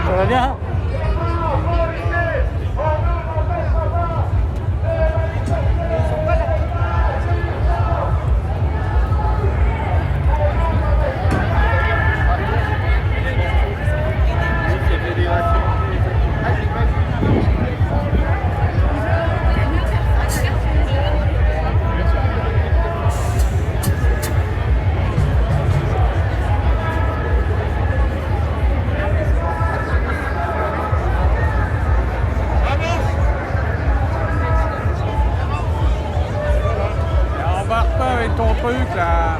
Ça va bien? Embarque pas avec ton truc là.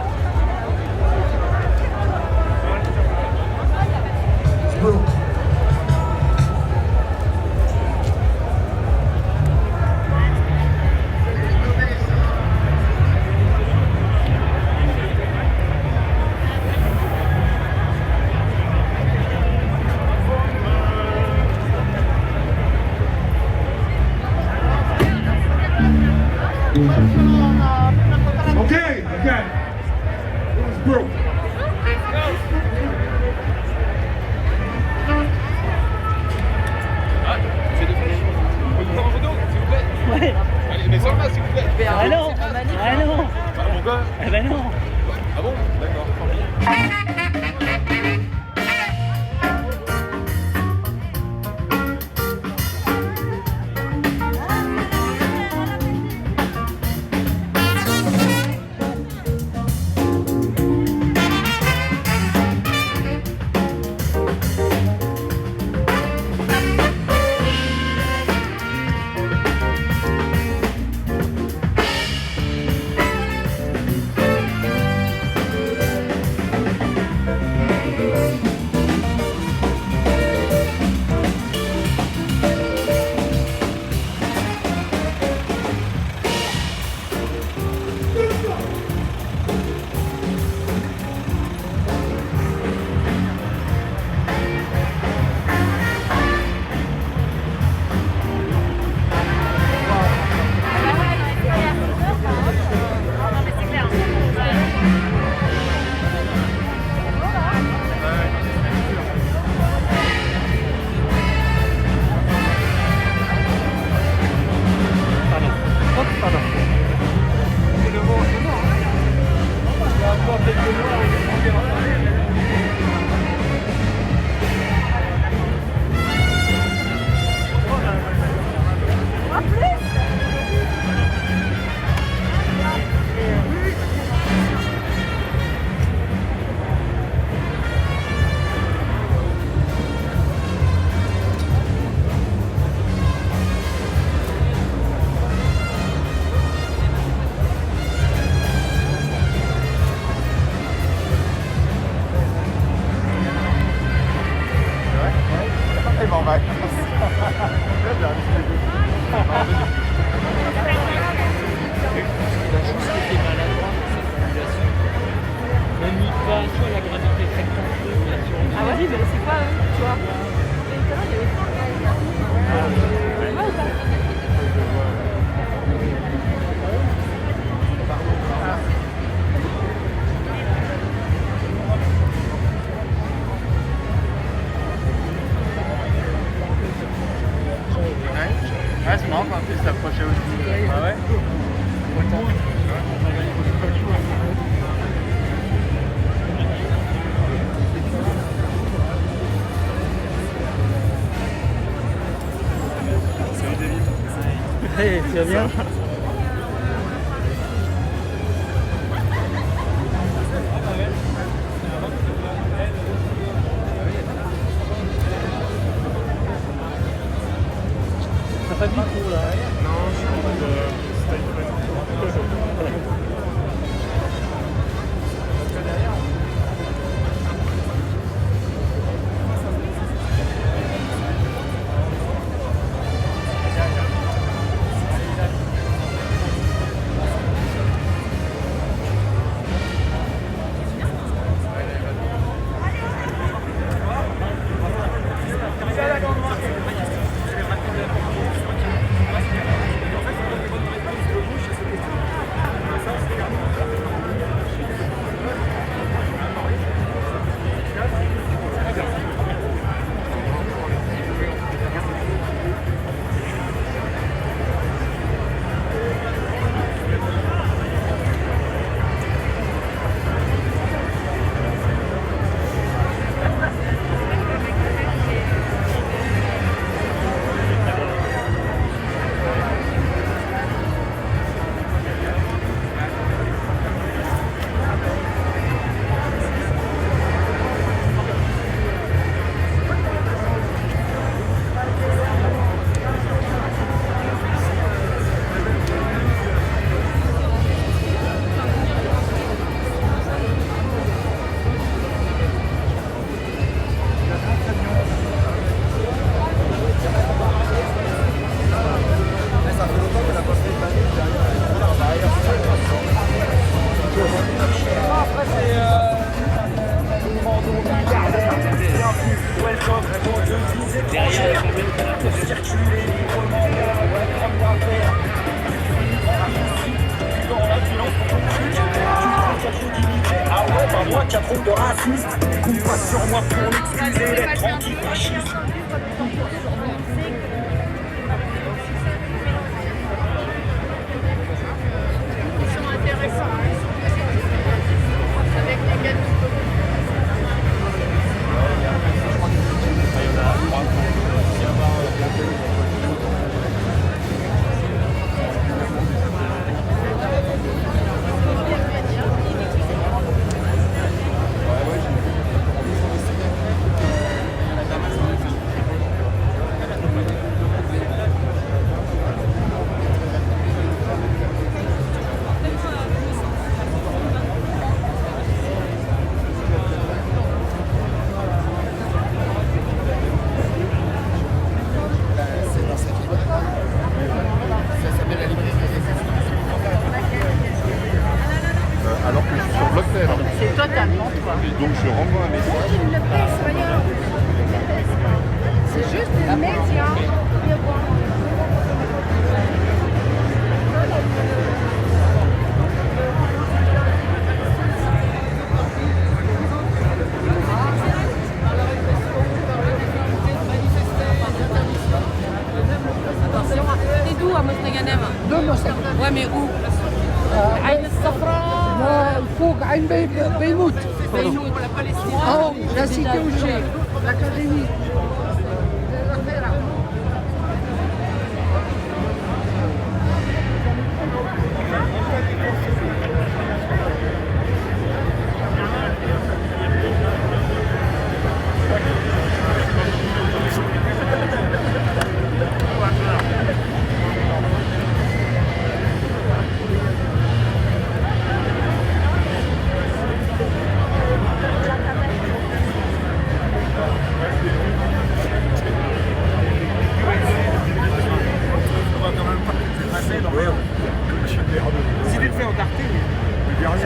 Okay, again. It's broke. Ah, c'est de flèches. On peut prendre un photo, s'il vous plaît? Ouais. Allez, mais sans le masque, s'il vous plaît. Ah non. Ah non. Ah, pourquoi? Ah ben non. Ah bon? D'accord. Ah vas-y, mais c'est pas tu vois. Ouais, c'est marrant quand on peut s'approcher aussi. Ah ouais? Hey, tu vas bien? Ça fait du coup là. Non, je suis en mode style trop de racistes. Compte pas sur moi pour m'excuser d'être antifasciste. Ils sont intéressants, avec les gars de Alors que je suis sur Blocktel. C'est totalement toi. Et donc je renvoie un message. Il le pèse, regarde. C'est juste une média. T'es d'où à Mosnaganem? De Mostar. Ouais, mais où? Aïn Safra. لا فوق عين بيموت Beynout, la Palestine. أو لا سيتي وشي l'Académie.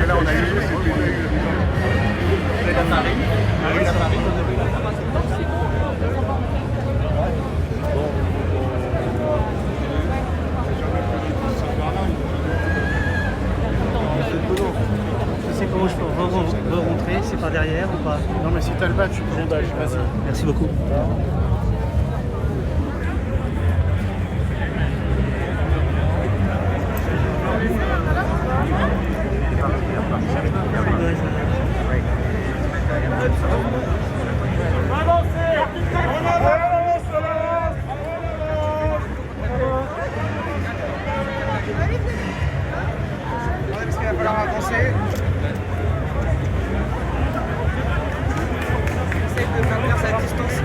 Là, on a eu Je sais comment je peux rentrer, c'est par derrière ou pas? Non, mais si t'as le badge, tu peux rentrer. Vas-y. Merci beaucoup. Parce qu'il va falloir avancer. Essaye de maintenir sa distance.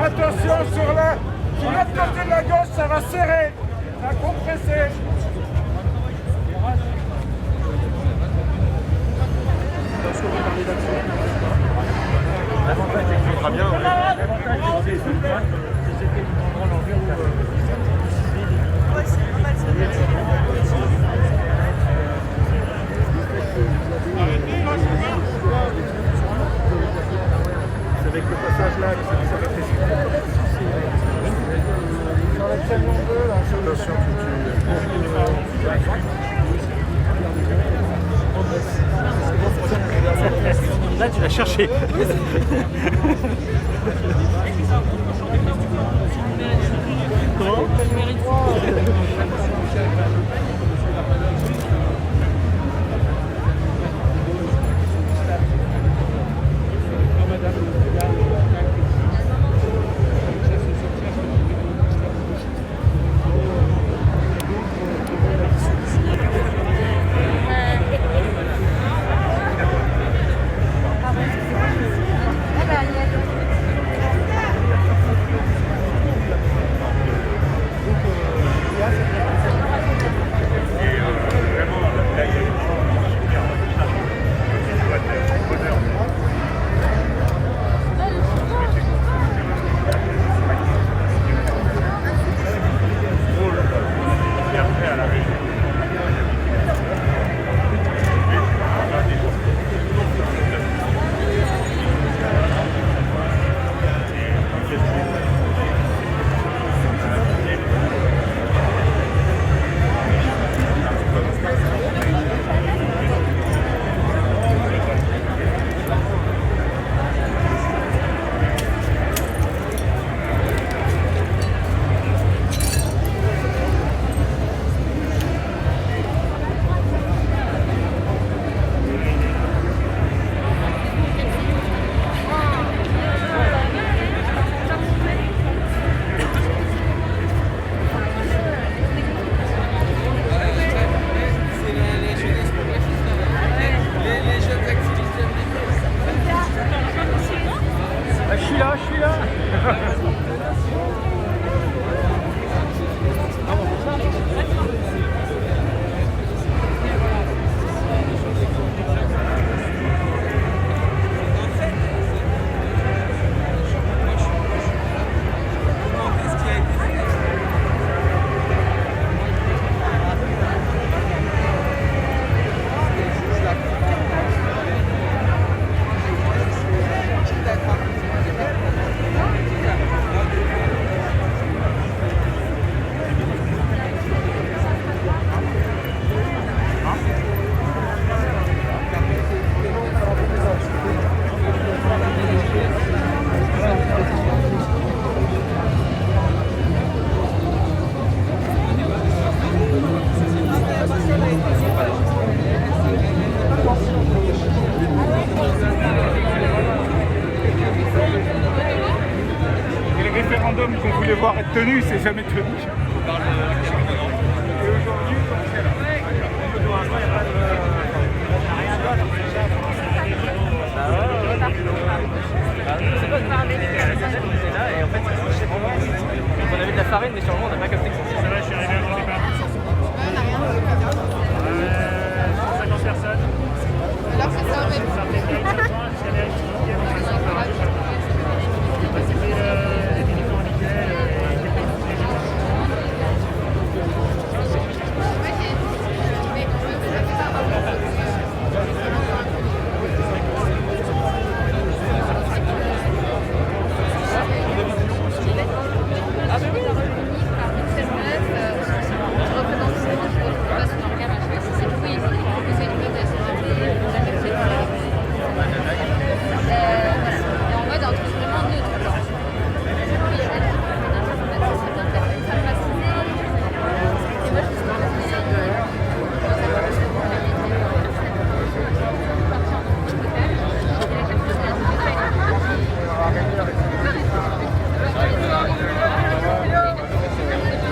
Attention sur l'autre côté de la gauche, ça va serrer, ça va compresser. L'avantage, c'est que tu feras bien. C'est avec le passage là que ça rétrécit. Attention, Là, tu l'as cherché. Comment? tenu, c'est jamais tenu. On parle de... Et aujourd'hui, c'est là. Et en fait, c'est chez moi. On avait de la farine, mais sur le moment, on n'a pas capté que c'était ça. Je suis arrivé avant le départ. 150 personnes. Alors c'est ça, ouais.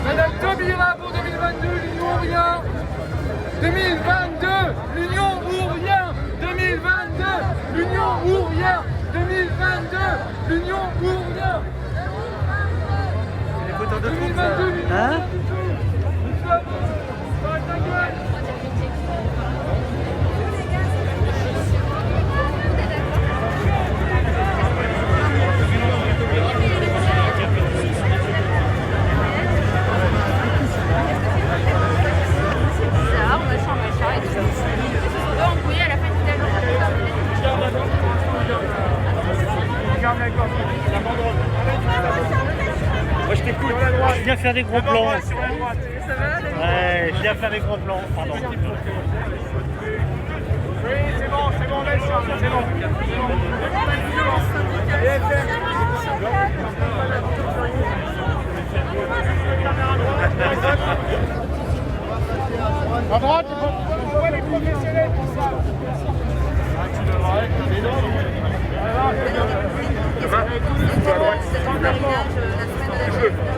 Madame Taubira pour 2022, l'Union Ouvrière. 2022, l'Union Ouvrière. 2022, l'Union Ouvrière. 2022, l'Union Ouvrière. Les photos de 2022, l'Union Hein? Moi je t'écoute. Je viens faire des gros plans. Sur la droite. Ouais, je viens faire des gros plans. Pardon. Oui, c'est bon, laisse Charles, c'est bon. À droite, on voit les professionnels qui savent.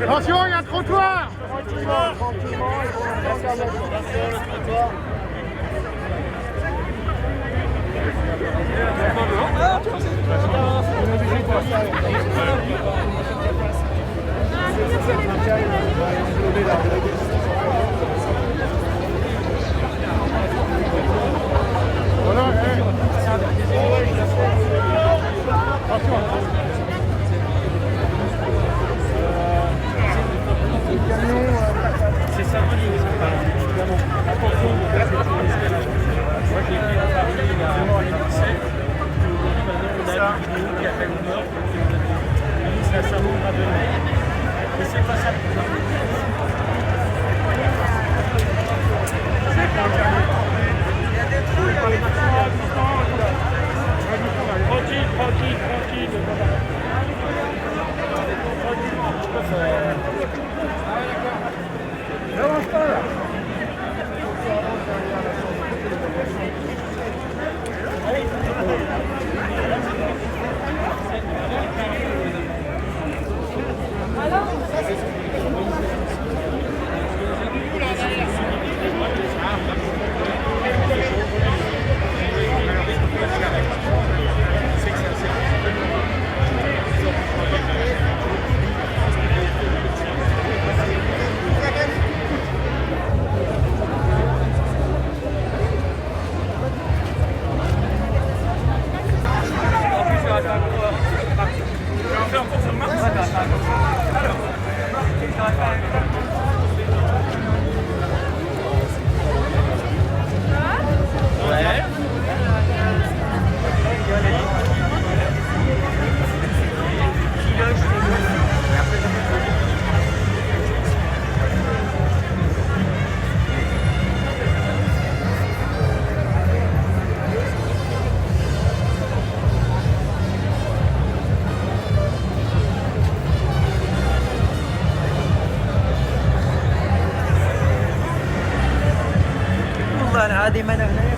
Attention, il y a un trottoir. C'est ça, évidemment. عادي ما انا هنايا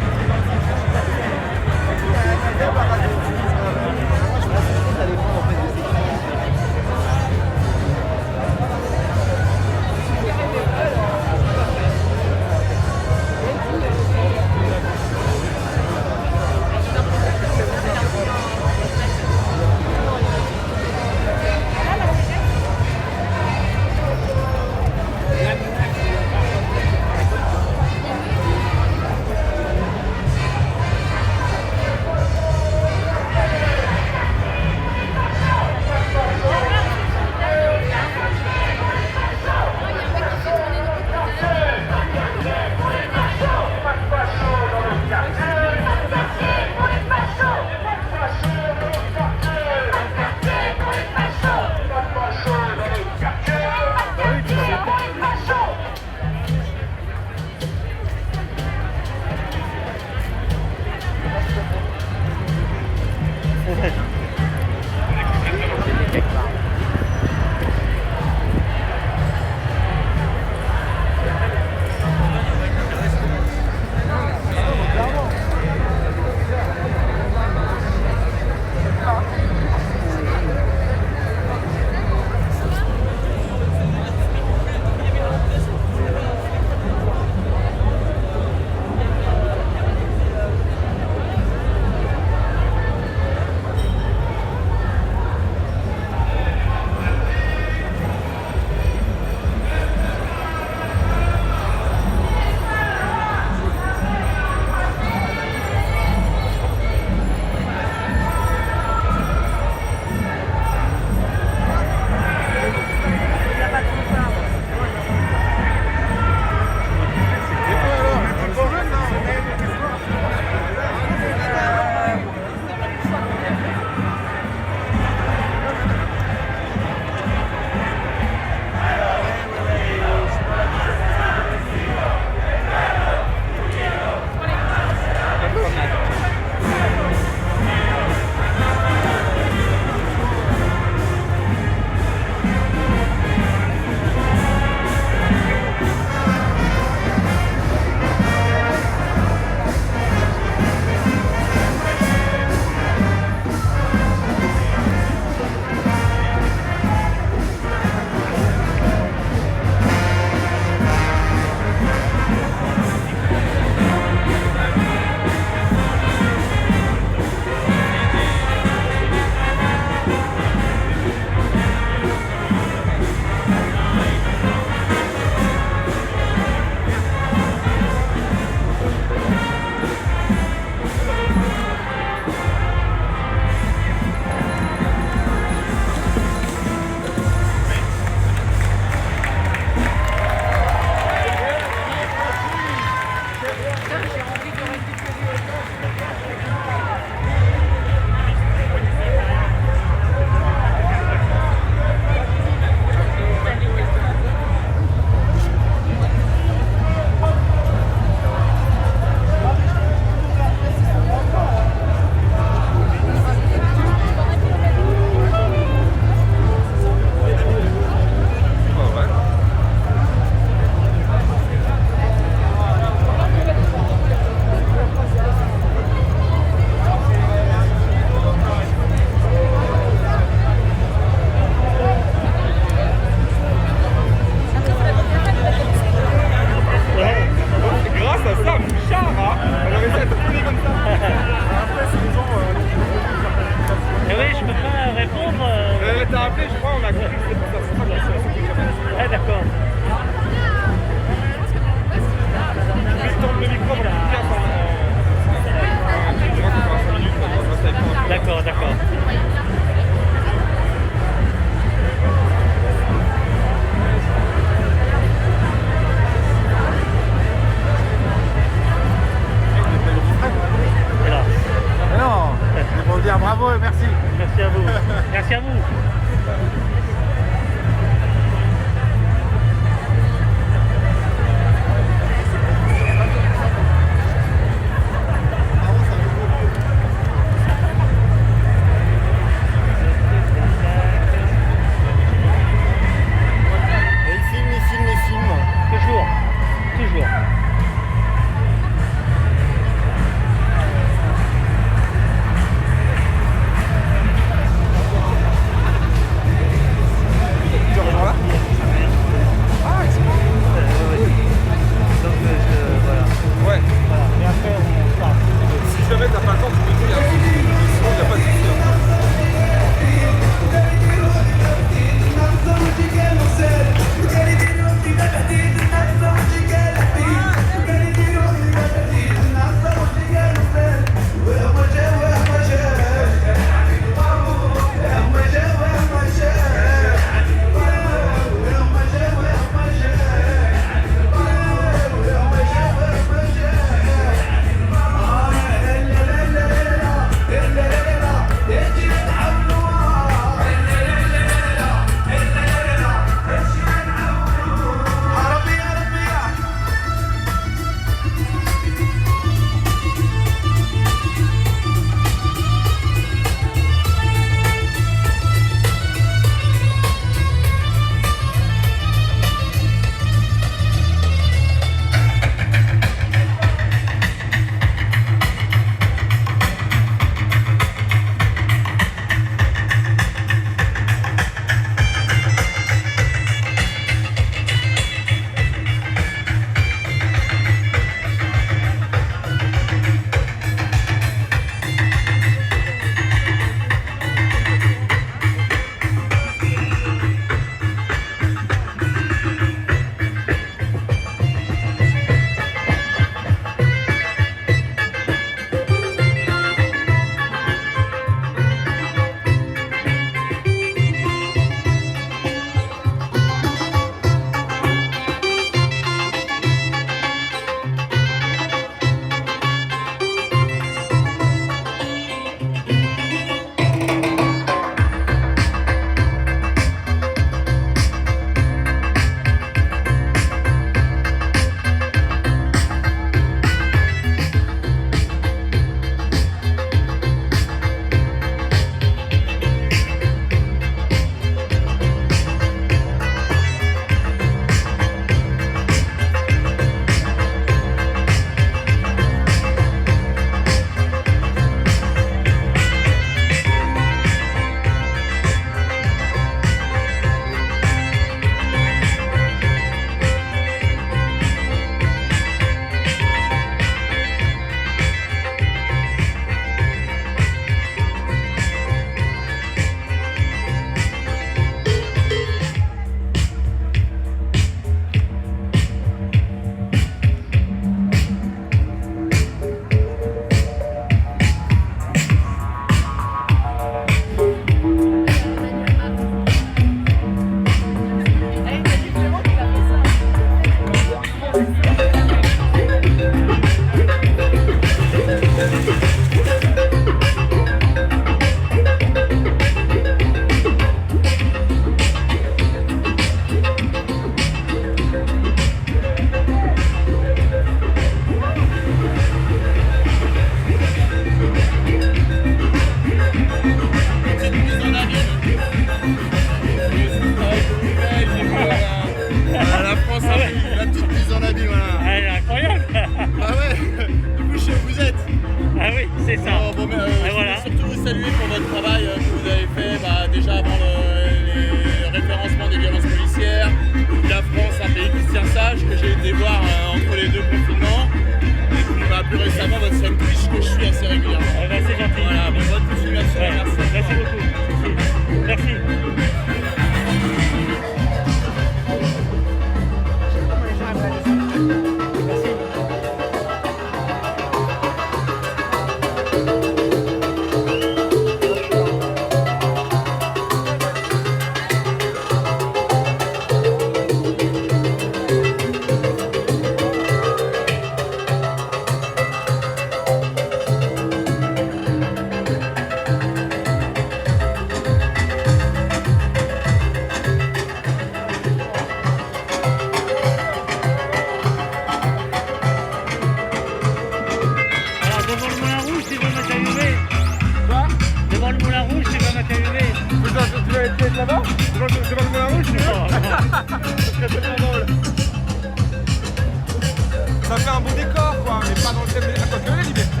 Ça fait un beau décor, quoi, mais pas dans le thème de la liberté.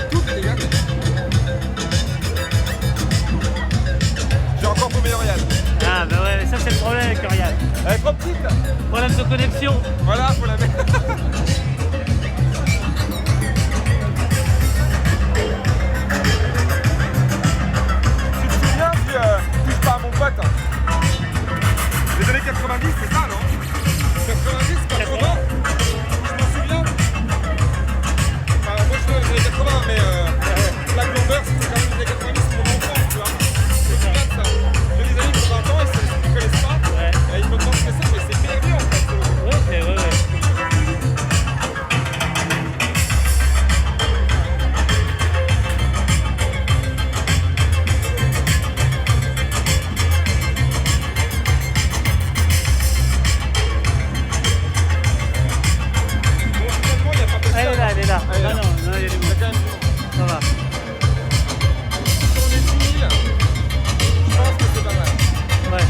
Tout est dégagé. J'ai encore pour Méorial. Ah bah ouais, ça c'est le problème avec Orial. Elle est trop petite. Problème de connexion. Voilà, faut la mettre. Tu te souviens du touche pas à mon pote? Les années 90, c'est ça, non? 90, 80? Je m'en souviens. Enfin, moi je suis dans les années 80, mais Black Bomber, c'était quand même les années 90 pour mon enfant, tu vois. Je me souviens de ça. J'ai des amis qui ont 20 ans et ils ne connaissent pas. Ouais. Et ils me demandent ce que c'est, mais c'est merveilleux en fait. Ouais, c'est vrai. Bon, finalement, il n'y a pas de Elle est là, elle est là. Elle est là. Non, non, non, il y a du Il y a monde. quand même du monde. Ça va. Si on est 10 000, je pense que c'est pas mal. Ouais.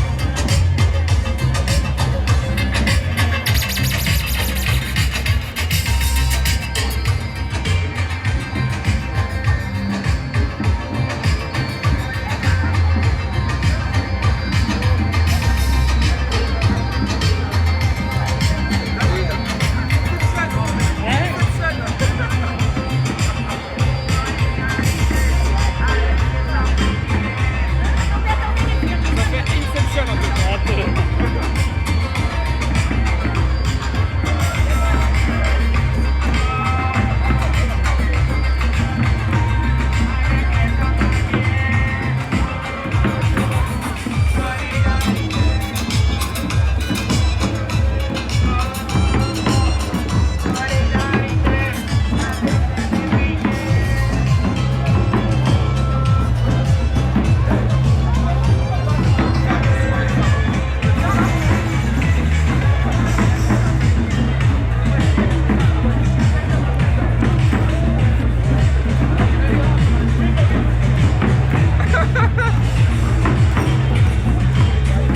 Ça fait Inception un peu. Un peu.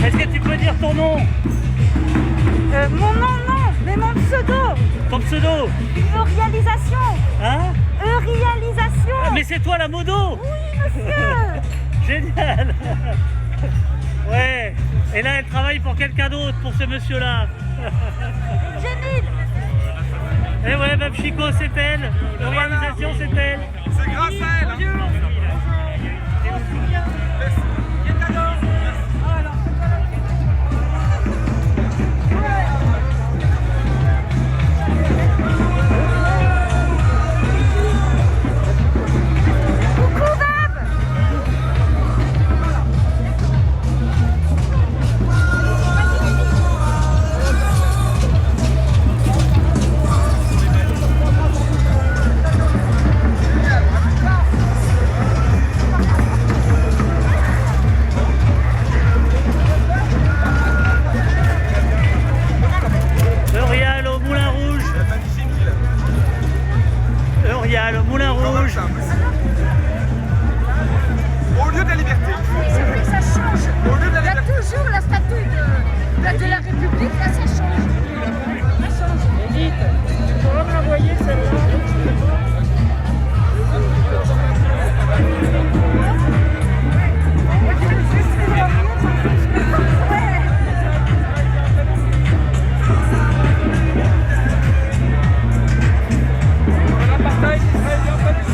Est-ce que tu peux dire ton nom? Mon nom, non, mais mon pseudo. Ton pseudo? Euréalisation. Hein? Euréalisation. Ah, mais c'est toi la modo? Oui, monsieur. Génial. Ouais. Et là, elle travaille pour quelqu'un d'autre, pour ce monsieur-là. Génial. Et ouais, même Chico, c'est elle. L'organisation, c'est elle. C'est grâce à elle. Hein. Coucou, Dab. Eurial au Moulin Rouge. Eurial au Moulin Rouge. Au lieu de la liberté. C'est vrai que ça change. Au lieu de la Il y a liberté. toujours la statue de la République, là ça change. Ça change. Edith, tu pourras me l'envoyer celle-là. L'apartheid israélien pas dessus.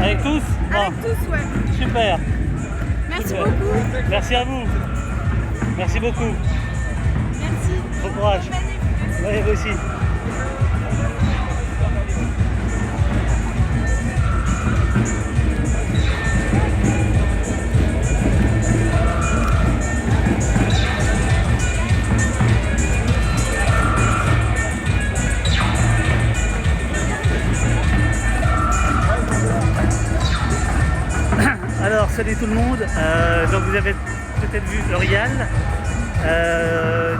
Avec tous? Bon, Avec tous, ouais. super. Merci Super. beaucoup. Merci à vous. Merci beaucoup. Merci. Bon courage. Bonne année. Oui, vous aussi. Alors, salut tout le monde. Donc vous avez peut-être vu Eurial.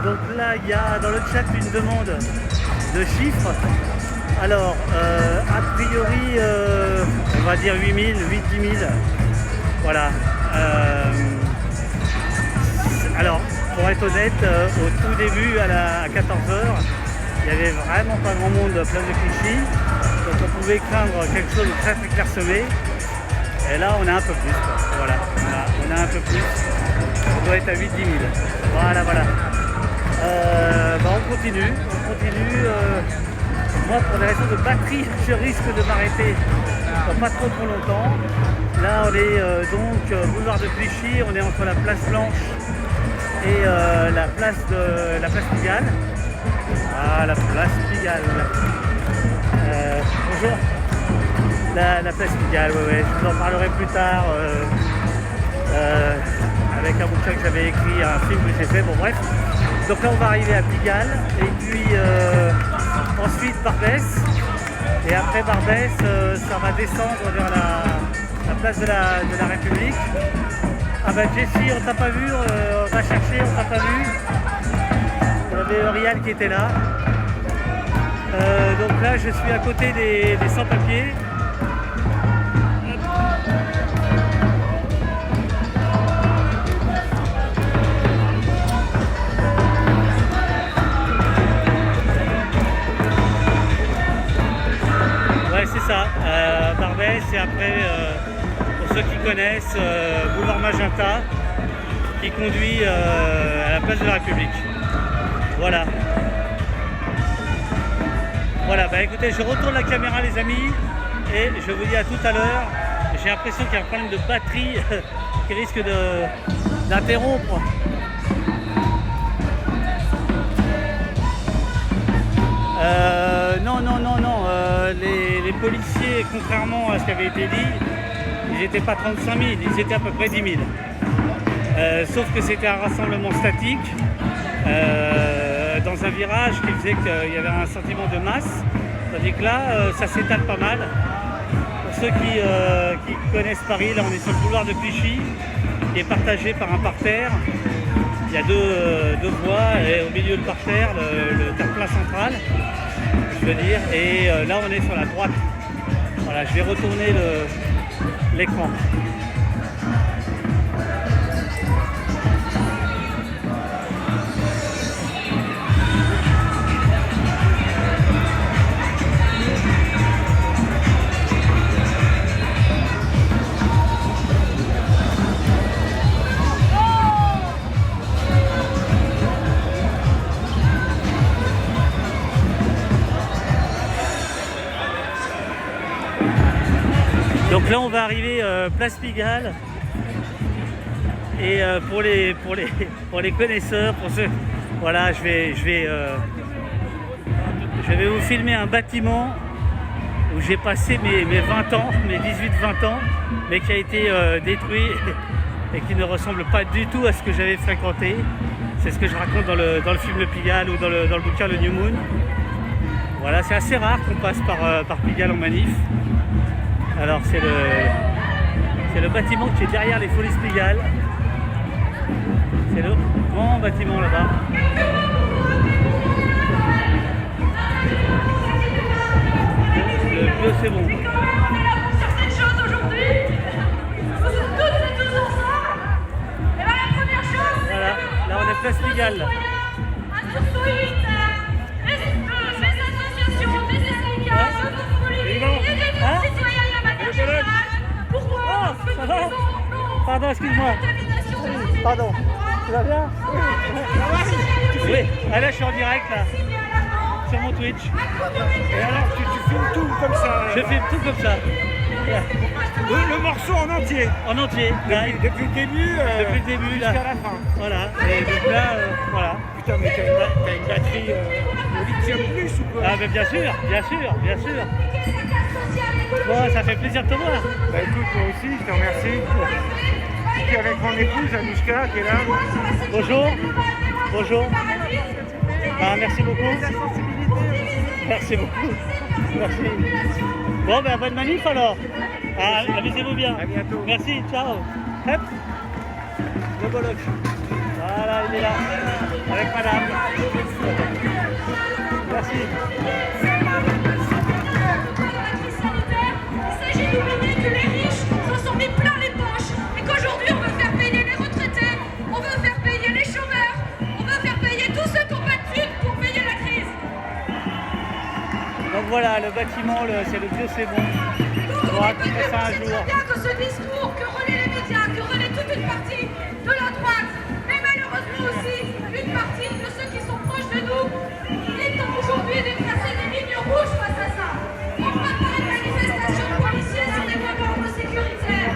Donc là, il y a dans le chat une demande de chiffres. Alors, a priori, on va dire 8000, 8-10 000. Voilà. Alors, pour être honnête, au tout début, à 14h, il n'y avait vraiment pas grand monde place de Clichy. Donc on pouvait craindre quelque chose de très très clairsemé. Et là, on a un peu plus, quoi. Voilà, on a un peu plus. On doit être à 8-10 000. Voilà, voilà. On continue. Moi, pour des raisons de batterie, je risque de m'arrêter pas trop longtemps. Là, on est donc boulevard de Clichy. On est entre la place Blanche et la place Pigalle. Ah, la place Pigalle. Bonjour. La place Pigalle, ouais. Je vous en parlerai plus tard avec un bouquin que j'avais écrit, un film que j'ai fait, bon bref. Donc là on va arriver à Pigalle et puis ensuite Barbès. Et après Barbès, ça va descendre vers la place de la République. Ah bah Jessie, on t'a pas vu, on va chercher, on t'a pas vu. Il y avait Eurial qui était là. Donc là je suis à côté des sans-papiers. C'est ça, Barbès et après, pour ceux qui connaissent, boulevard Magenta qui conduit à la place de la République. Voilà. Voilà, bah écoutez, je retourne la caméra les amis et je vous dis à tout à l'heure. J'ai l'impression qu'il y a un problème de batterie qui risque d'interrompre. Non. Les policiers, contrairement à ce qui avait été dit, ils n'étaient pas 35 000, ils étaient à peu près 10 000. Sauf que c'était un rassemblement statique dans un virage qui faisait qu'il y avait un sentiment de masse. Tandis que là, ça s'étale pas mal. Pour ceux qui connaissent Paris, là on est sur le boulevard de Clichy, qui est partagé par un parterre. Il y a deux voies et au milieu du parterre, le terre-plein central, je veux dire. Et là, on est sur la droite. Voilà, je vais retourner l'écran. Donc là on va arriver place Pigalle et pour les connaisseurs, pour ceux, voilà, je vais vous filmer un bâtiment où j'ai passé mes 20 ans, mes 18-20 ans, mais qui a été détruit et qui ne ressemble pas du tout à ce que j'avais fréquenté. C'est ce que je raconte dans le film Le Pigalle ou dans le bouquin Le New Moon. Voilà, c'est assez rare qu'on passe par Pigalle en manif. Alors c'est le bâtiment qui est derrière les Folies Pigalle. C'est le grand bâtiment là-bas. Le bleu c'est bon. Certaines choses aujourd'hui, nous sommes toutes et tous ensemble. Et bien la première chose, Voilà, là on est place Pigalle. surtout les associations, les syndicats, les citoyens. Pourquoi Ça va? Pardon, excuse-moi. Pardon. Tu vas bien? Oui. Ah là, je suis en direct là. Sur mon Twitch. Et alors, tu filmes tout comme ça? Je filme tout comme ça. Le morceau en entier. En entier. Là, Depuis le début, depuis le début, là. jusqu'à la fin. Voilà. Et donc là, voilà. Putain, mais t'as une batterie au lithium plus ou quoi? Ah mais bien sûr, bien sûr, bien sûr. Bon, ça fait plaisir de te voir. Bah écoute, moi aussi, je te remercie. Je suis avec mon épouse, Anouchka, qui est là. Bonjour. Bonjour. Ah, merci beaucoup. Merci beaucoup. Merci. Bon, ben bonne manif alors. Ah, amusez-vous bien. À bientôt. Merci, ciao. Hop. Le boloc. Voilà, il est là. Avec madame. Merci. Il s'agit d'oublier que les riches s'en sont mis plein les poches et qu'aujourd'hui on veut faire payer les retraités, on veut faire payer les chômeurs, on veut faire payer tous ceux qui ont pas de thunes pour payer la crise. Donc voilà, le bâtiment, c'est le vieux c'est bon. Donc On va raconter ça un c'est jour. très bien que ce discours que relaient les médias, que relaie toute une partie de la droite, mais malheureusement aussi une partie de ceux qui sont proches de nous, il est temps aujourd'hui de tracer des lignes rouges face à ça. On ne va pas de manifestation de policiers sur des voies d'ordre sécuritaires.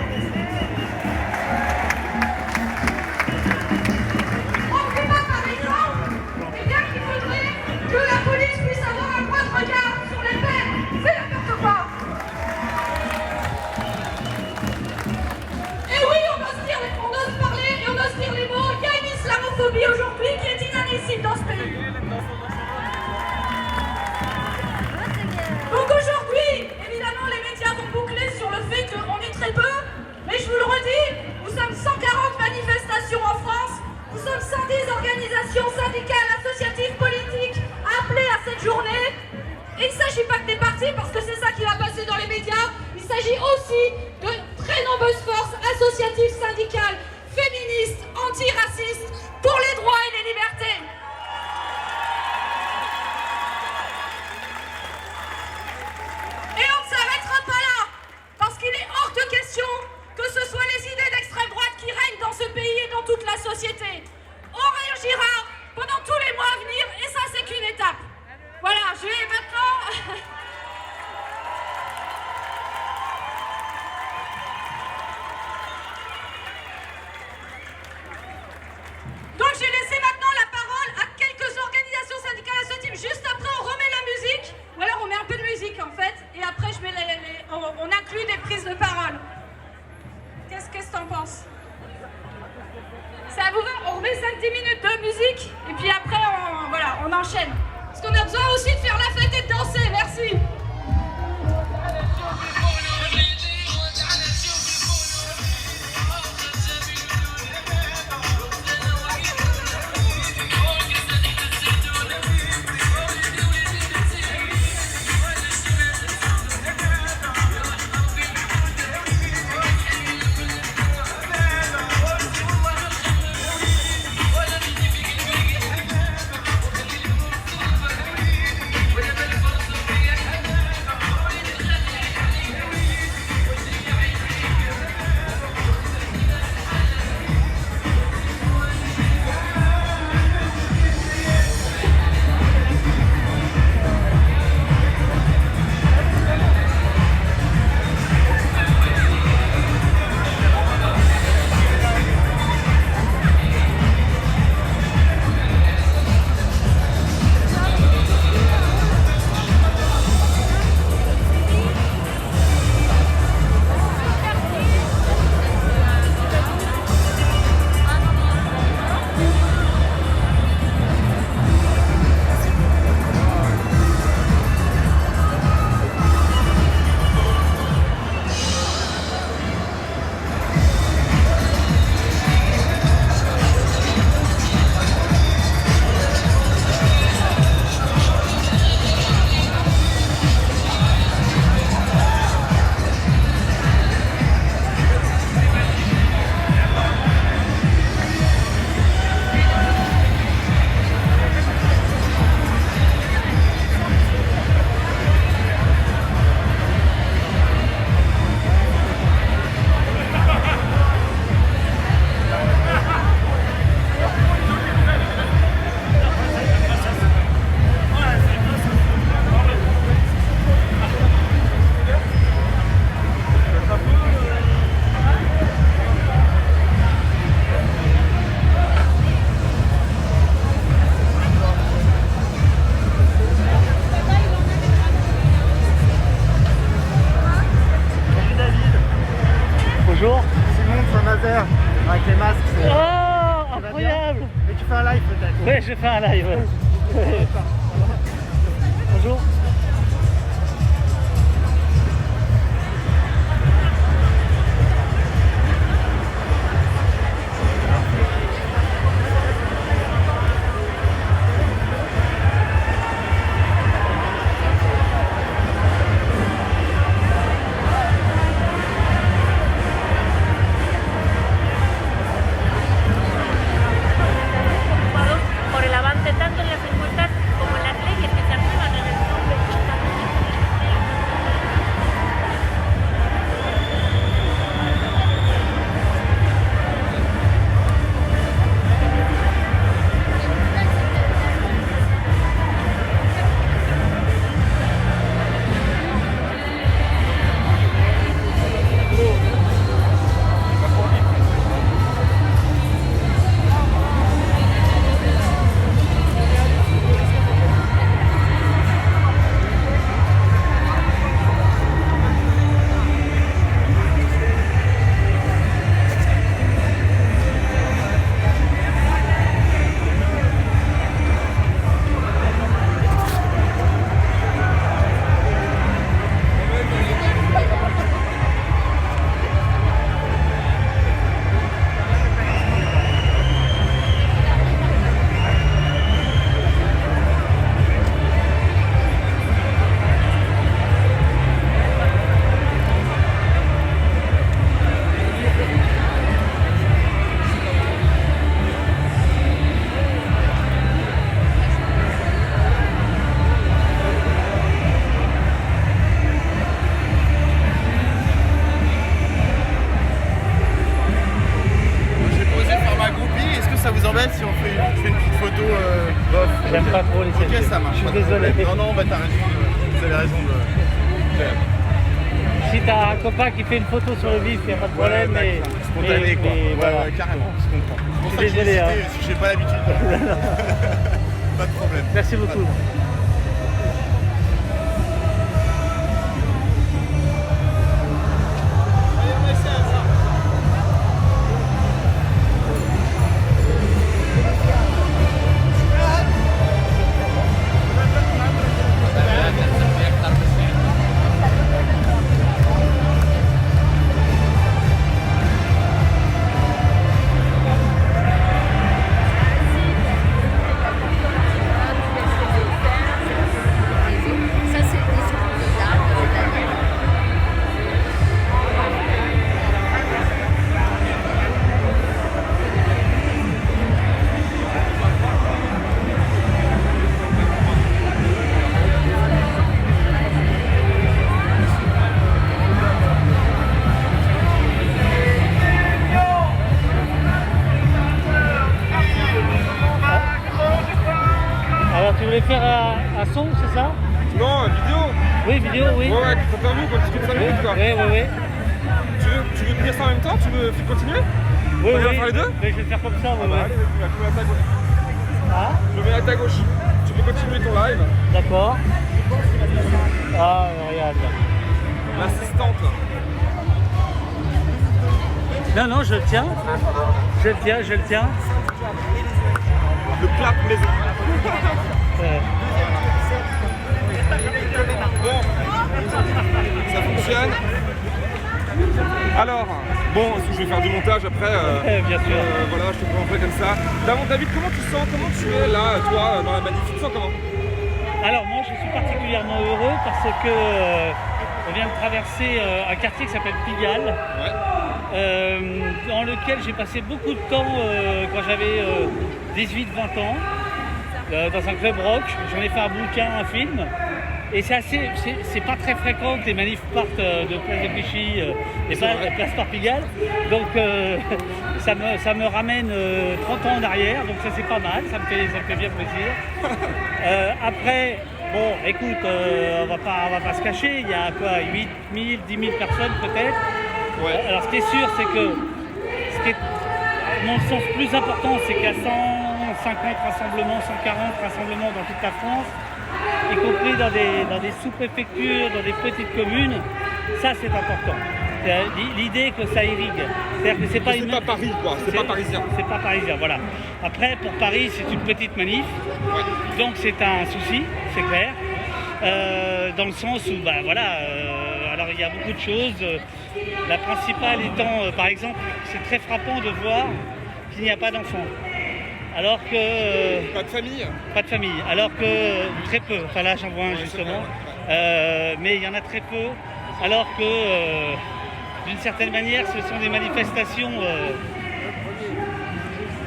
On ne fait pas par exemple, eh bien qu'il faudrait que la police puisse avoir un point de regard sur les faits. C'est n'importe quoi. Et oui, on ose parler et on ose dire les mots. Il y a une islamophobie aujourd'hui qui est inadmissible dans ce pays. Donc aujourd'hui, évidemment, les médias vont boucler sur le fait qu'on est très peu, mais je vous le redis, nous sommes 140 manifestations en France, nous sommes 110 organisations syndicales, associatives, politiques appelées à cette journée. Et il ne s'agit pas que des partis, parce que c'est ça qui va passer dans les médias, il s'agit aussi de très nombreuses forces associatives, syndicales, féministes, antiracistes, pour les droits et les libertés. Et on ne s'arrêtera pas là, parce qu'il est hors de question que ce soit les idées d'extrême droite qui règnent dans ce pays et dans toute la société. On réagira pendant tous les mois à venir, et ça c'est qu'une étape. Voilà, je vais maintenant... Donc j'ai laissé maintenant la parole à quelques organisations syndicales associatives. Juste après, on remet la musique, ou alors on met un peu de musique en fait, et après je mets on inclut des prises de parole. Qu'est-ce que t'en penses? Ça vous va? On remet 5-10 minutes de musique, et puis après on enchaîne. Parce qu'on a besoin aussi de faire la fête et de danser, merci. Bonjour. Simon sur Nazaire, avec les masques. Oh, incroyable. Et tu fais un live peut-être? Ouais, je fais un live. Ouais. Bonjour. Por el avance tanto en las encuestas como en las leyes que se aprueban en el nombre de esta Si on fait une petite photo, bof. J'aime pas trop les selfies. Ok, ça marche. Je suis désolé. Non, non, bah t'as raison. Vous avez raison de. Si t'as un copain qui fait une photo sur le vif, il n'y a pas de problème. Ouais, spontané quoi. Voilà. Ouais, carrément, je comprends. C'est pour ça que Désolé, j'ai hésité, si j'ai pas l'habitude. Pas de problème. Merci beaucoup. Tu voulais faire un son, c'est ça? Non, vidéo. Oui, vidéo, oui. Ouais, qui t'interview, qu'on discute 5 minutes quoi. Oui. Tu veux dire ça en même temps? Tu veux continuer? Oui, On va faire les deux? Mais je vais faire comme ça, Ah bah allez, je me mets à ta gauche. Ah, Je me mets à ta gauche. Tu peux continuer ton live. d'accord. Ah, regarde. L'assistante. Non, je le tiens. Je le tiens. Le clap maison. Bon, ça fonctionne. Alors, bon, je vais faire du montage après. Bien sûr. Voilà, je te présenterai comme ça. D'abord, David, comment tu sens? Comment tu es là, toi, dans la manif? Tu te sens comment? Alors moi je suis particulièrement heureux parce que on vient de traverser un quartier qui s'appelle Pigalle, dans lequel j'ai passé beaucoup de temps quand j'avais 18-20 ans, dans un club rock. J'en ai fait un bouquin, un film. Et c'est pas très fréquent que les manifs partent de Place de Clichy et Place par Pigalle. Donc ça me ramène 30 ans en arrière, donc ça c'est pas mal, ça me fait bien plaisir. Après, bon écoute, on va pas se cacher, il y a quoi, 8 000, 10 000 personnes peut-être. Ouais. Alors ce qui est sûr, c'est que mon sens plus important, c'est qu'il y a 150 rassemblements, 140 rassemblements dans toute la France, y compris dans des sous-préfectures, dans des petites communes. Ça c'est important. L'idée que ça irrigue. C'est-à-dire que c'est pas C'est pas Paris, quoi. C'est pas parisien. C'est pas parisien, voilà. Après, pour Paris, c'est une petite manif. Ouais. Donc c'est un souci, c'est clair. Dans le sens où, bah voilà, alors il y a beaucoup de choses. La principale étant, par exemple, c'est très frappant de voir qu'il n'y a pas d'enfants. Alors que... Pas de famille. Pas de famille. Alors que très peu. Enfin là, j'en vois un justement. Mais il y en a très peu. Alors que, d'une certaine manière, ce sont des manifestations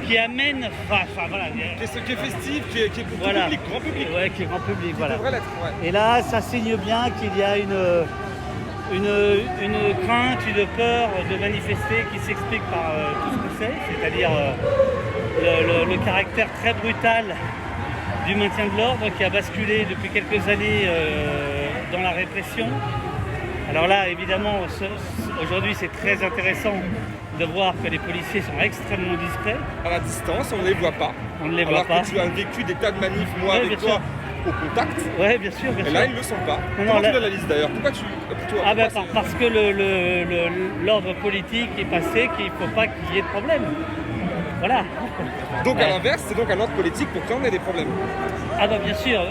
qui amène, voilà. Qui est festif, qui est pour Voilà. tout public, grand public. Ouais, qui est grand public, voilà. devrait l'être, ouais. Et là, ça signe bien qu'il y a une crainte, une peur de manifester qui s'explique par tout ce que c'est-à-dire le caractère très brutal du maintien de l'ordre qui a basculé depuis quelques années dans la répression. Alors là, évidemment, aujourd'hui, c'est très intéressant de voir que les policiers sont extrêmement discrets. À la distance, on ne les voit pas. On ne les voit Alors pas. que tu as vécu des tas de manifs, moi, Ouais, avec bien toi, au contact. Oui, bien sûr, bien Et sûr. là, ils ne le sont pas. Non, Comment là- tu l'analyses d'ailleurs? Pourquoi tu... Toi, Ah ben pourquoi parce que l'ordre politique est passé qu'il ne faut pas qu'il y ait de problème. Voilà. Donc à l'inverse, c'est donc un ordre politique pour qu'il y en ait des problèmes. Ah bah bien sûr,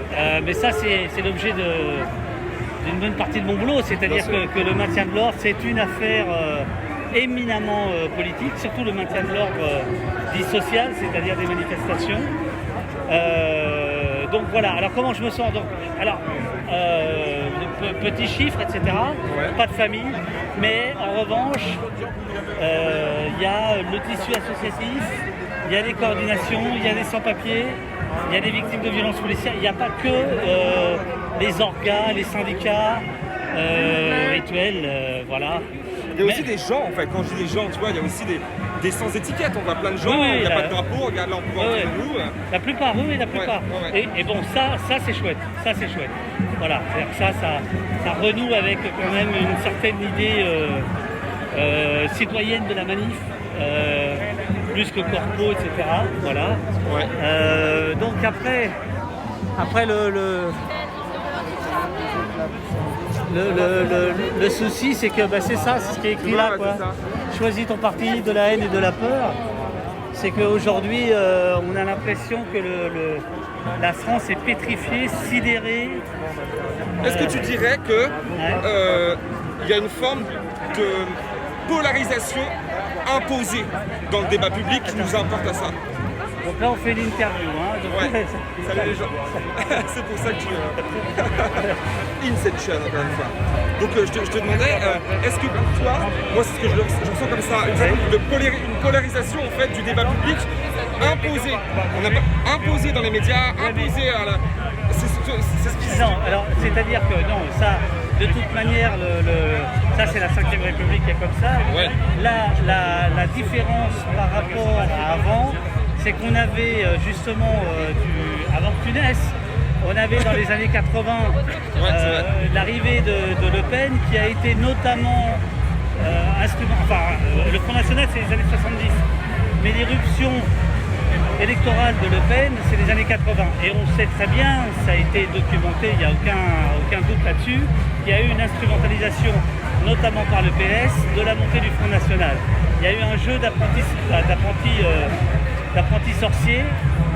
mais ça c'est l'objet d'une bonne partie de mon boulot, c'est-à-dire Bien sûr. que le maintien de l'ordre c'est une affaire éminemment politique, surtout le maintien de l'ordre dit social, c'est-à-dire des manifestations. Donc voilà, alors comment je me sens donc, alors, petits chiffres, etc. Ouais. Pas de famille, mais en revanche, il y a le tissu associatif, il y a les coordinations, il y a des sans-papiers, il y a des victimes de violences policières, il n'y a pas que les orgas, les syndicats rituels, voilà. Il y a aussi des gens, en fait, quand je dis des gens, tu vois, il y a aussi des sans étiquette. On voit plein de gens, Oui, il n'y a là- pas de drapeau, regarde là, on peut voir Ouais, entre nous. La plupart, oui, la plupart. Ouais, ouais. Et bon, ça c'est chouette, ça c'est chouette. Voilà, c'est-à-dire que ça renoue avec quand même une certaine idée citoyenne de la manif, plus que corpo, etc. Voilà. Ouais. Donc après le souci, c'est que bah, c'est ça, c'est ce qui est écrit là, Ouais, quoi. c'est ça. Choisis ton parti de la haine et de la peur. C'est qu'aujourd'hui, on a l'impression que la France est pétrifiée, sidérée. Est-ce que tu dirais que il y a une forme de polarisation imposée dans le débat public qui nous importe à ça? Donc là, on fait l'interview. Hein, donc- Ouais, salut les gens. C'est pour ça que tu... Inception, encore une fois. Donc je te demandais, est-ce que pour toi, moi c'est ce que je ressens comme ça, une polarisation en fait du débat public imposée. On n'a pas imposé dans les médias, imposé à la... C'est ce qui... Non, alors c'est-à-dire que non, ça, de toute manière, ça c'est la 5e République qui est comme ça. Ouais. La différence par rapport à avant, c'est qu'on avait justement, avant que tu naisses, on avait dans les années 80 c'est vrai. l'arrivée de Le Pen qui a été notamment le Front National c'est les années 70, mais l'éruption électorale de Le Pen c'est les années 80 et on sait très bien, ça a été documenté, il n'y a aucun doute là-dessus, qu'il y a eu une instrumentalisation notamment par le PS de la montée du Front National. Il y a eu un jeu d'apprentis sorciers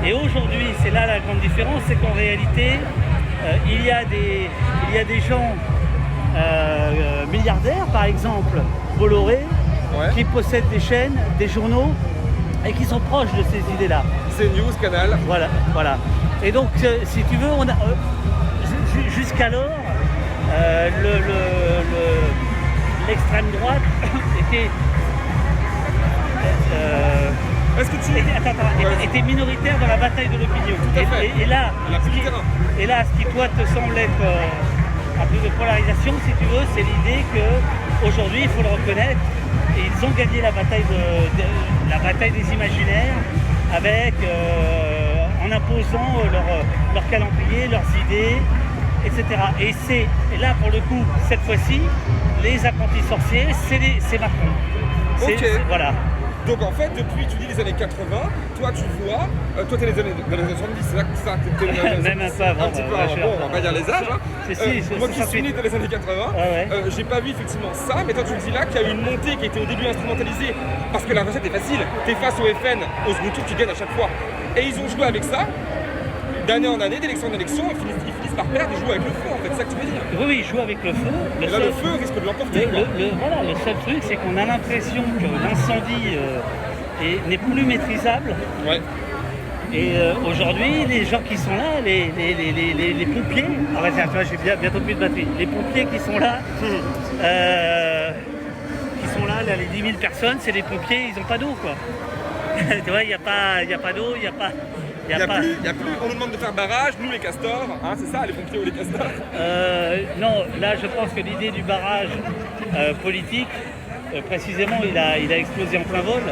et aujourd'hui c'est là la grande différence, c'est qu'en réalité il y a des gens milliardaires par exemple, Bolloré, Ouais. qui possèdent des chaînes, des journaux et qui sont proches de ces idées-là. C'est News, Canal. Voilà. Et donc, si tu veux, on a jusqu'alors, l'extrême droite était Est-ce que tu... était minoritaire dans la bataille de l'opinion. Tout à fait. Et là, Elle a pris le terrain. et là, ce qui toi te semble être un peu de polarisation, si tu veux, c'est l'idée qu'aujourd'hui, il faut le reconnaître, et ils ont gagné la bataille des imaginaires avec, en imposant leur calendrier, leurs idées, etc. Et là, pour le coup, cette fois-ci, les apprentis sorciers, c'est Macron. Ok. Voilà. Donc en fait, depuis, tu dis les années 80, toi tu vois, toi t'es dans les années 70, c'est ça, t'es Même un peu avant. un petit peu avant, bon, on va pas dire les âges. Hein. Moi qui suis né dans les années 80, j'ai pas vu effectivement ça, mais toi tu me dis là qu'il y a eu une montée qui a été au début instrumentalisée, parce que la recette est facile, t'es face au FN, au second tour, tu gagnes à chaque fois. Et ils ont joué avec ça, d'année en année, d'élection en élection, ils finissent par perdre, ils jouent avec le feu en fait, c'est ça que tu veux dire. Oui, ils jouent avec le feu. Et là le feu risque de l'emporter. Voilà, le seul truc, c'est qu'on a l'impression que l'incendie n'est plus maîtrisable. Ouais. Et aujourd'hui, les gens qui sont là, les pompiers, tiens, tu vois, j'ai bientôt plus de batterie. Les pompiers qui sont là, les 10 000 personnes, c'est les pompiers, ils n'ont pas d'eau, quoi. Tu vois, il n'y a pas d'eau, il n'y a pas... Il n'y a plus, on nous demande de faire barrage, nous les castors, hein, c'est ça, les pompiers ou les castors? Non, là je pense que l'idée du barrage politique, précisément, il a explosé en plein vol.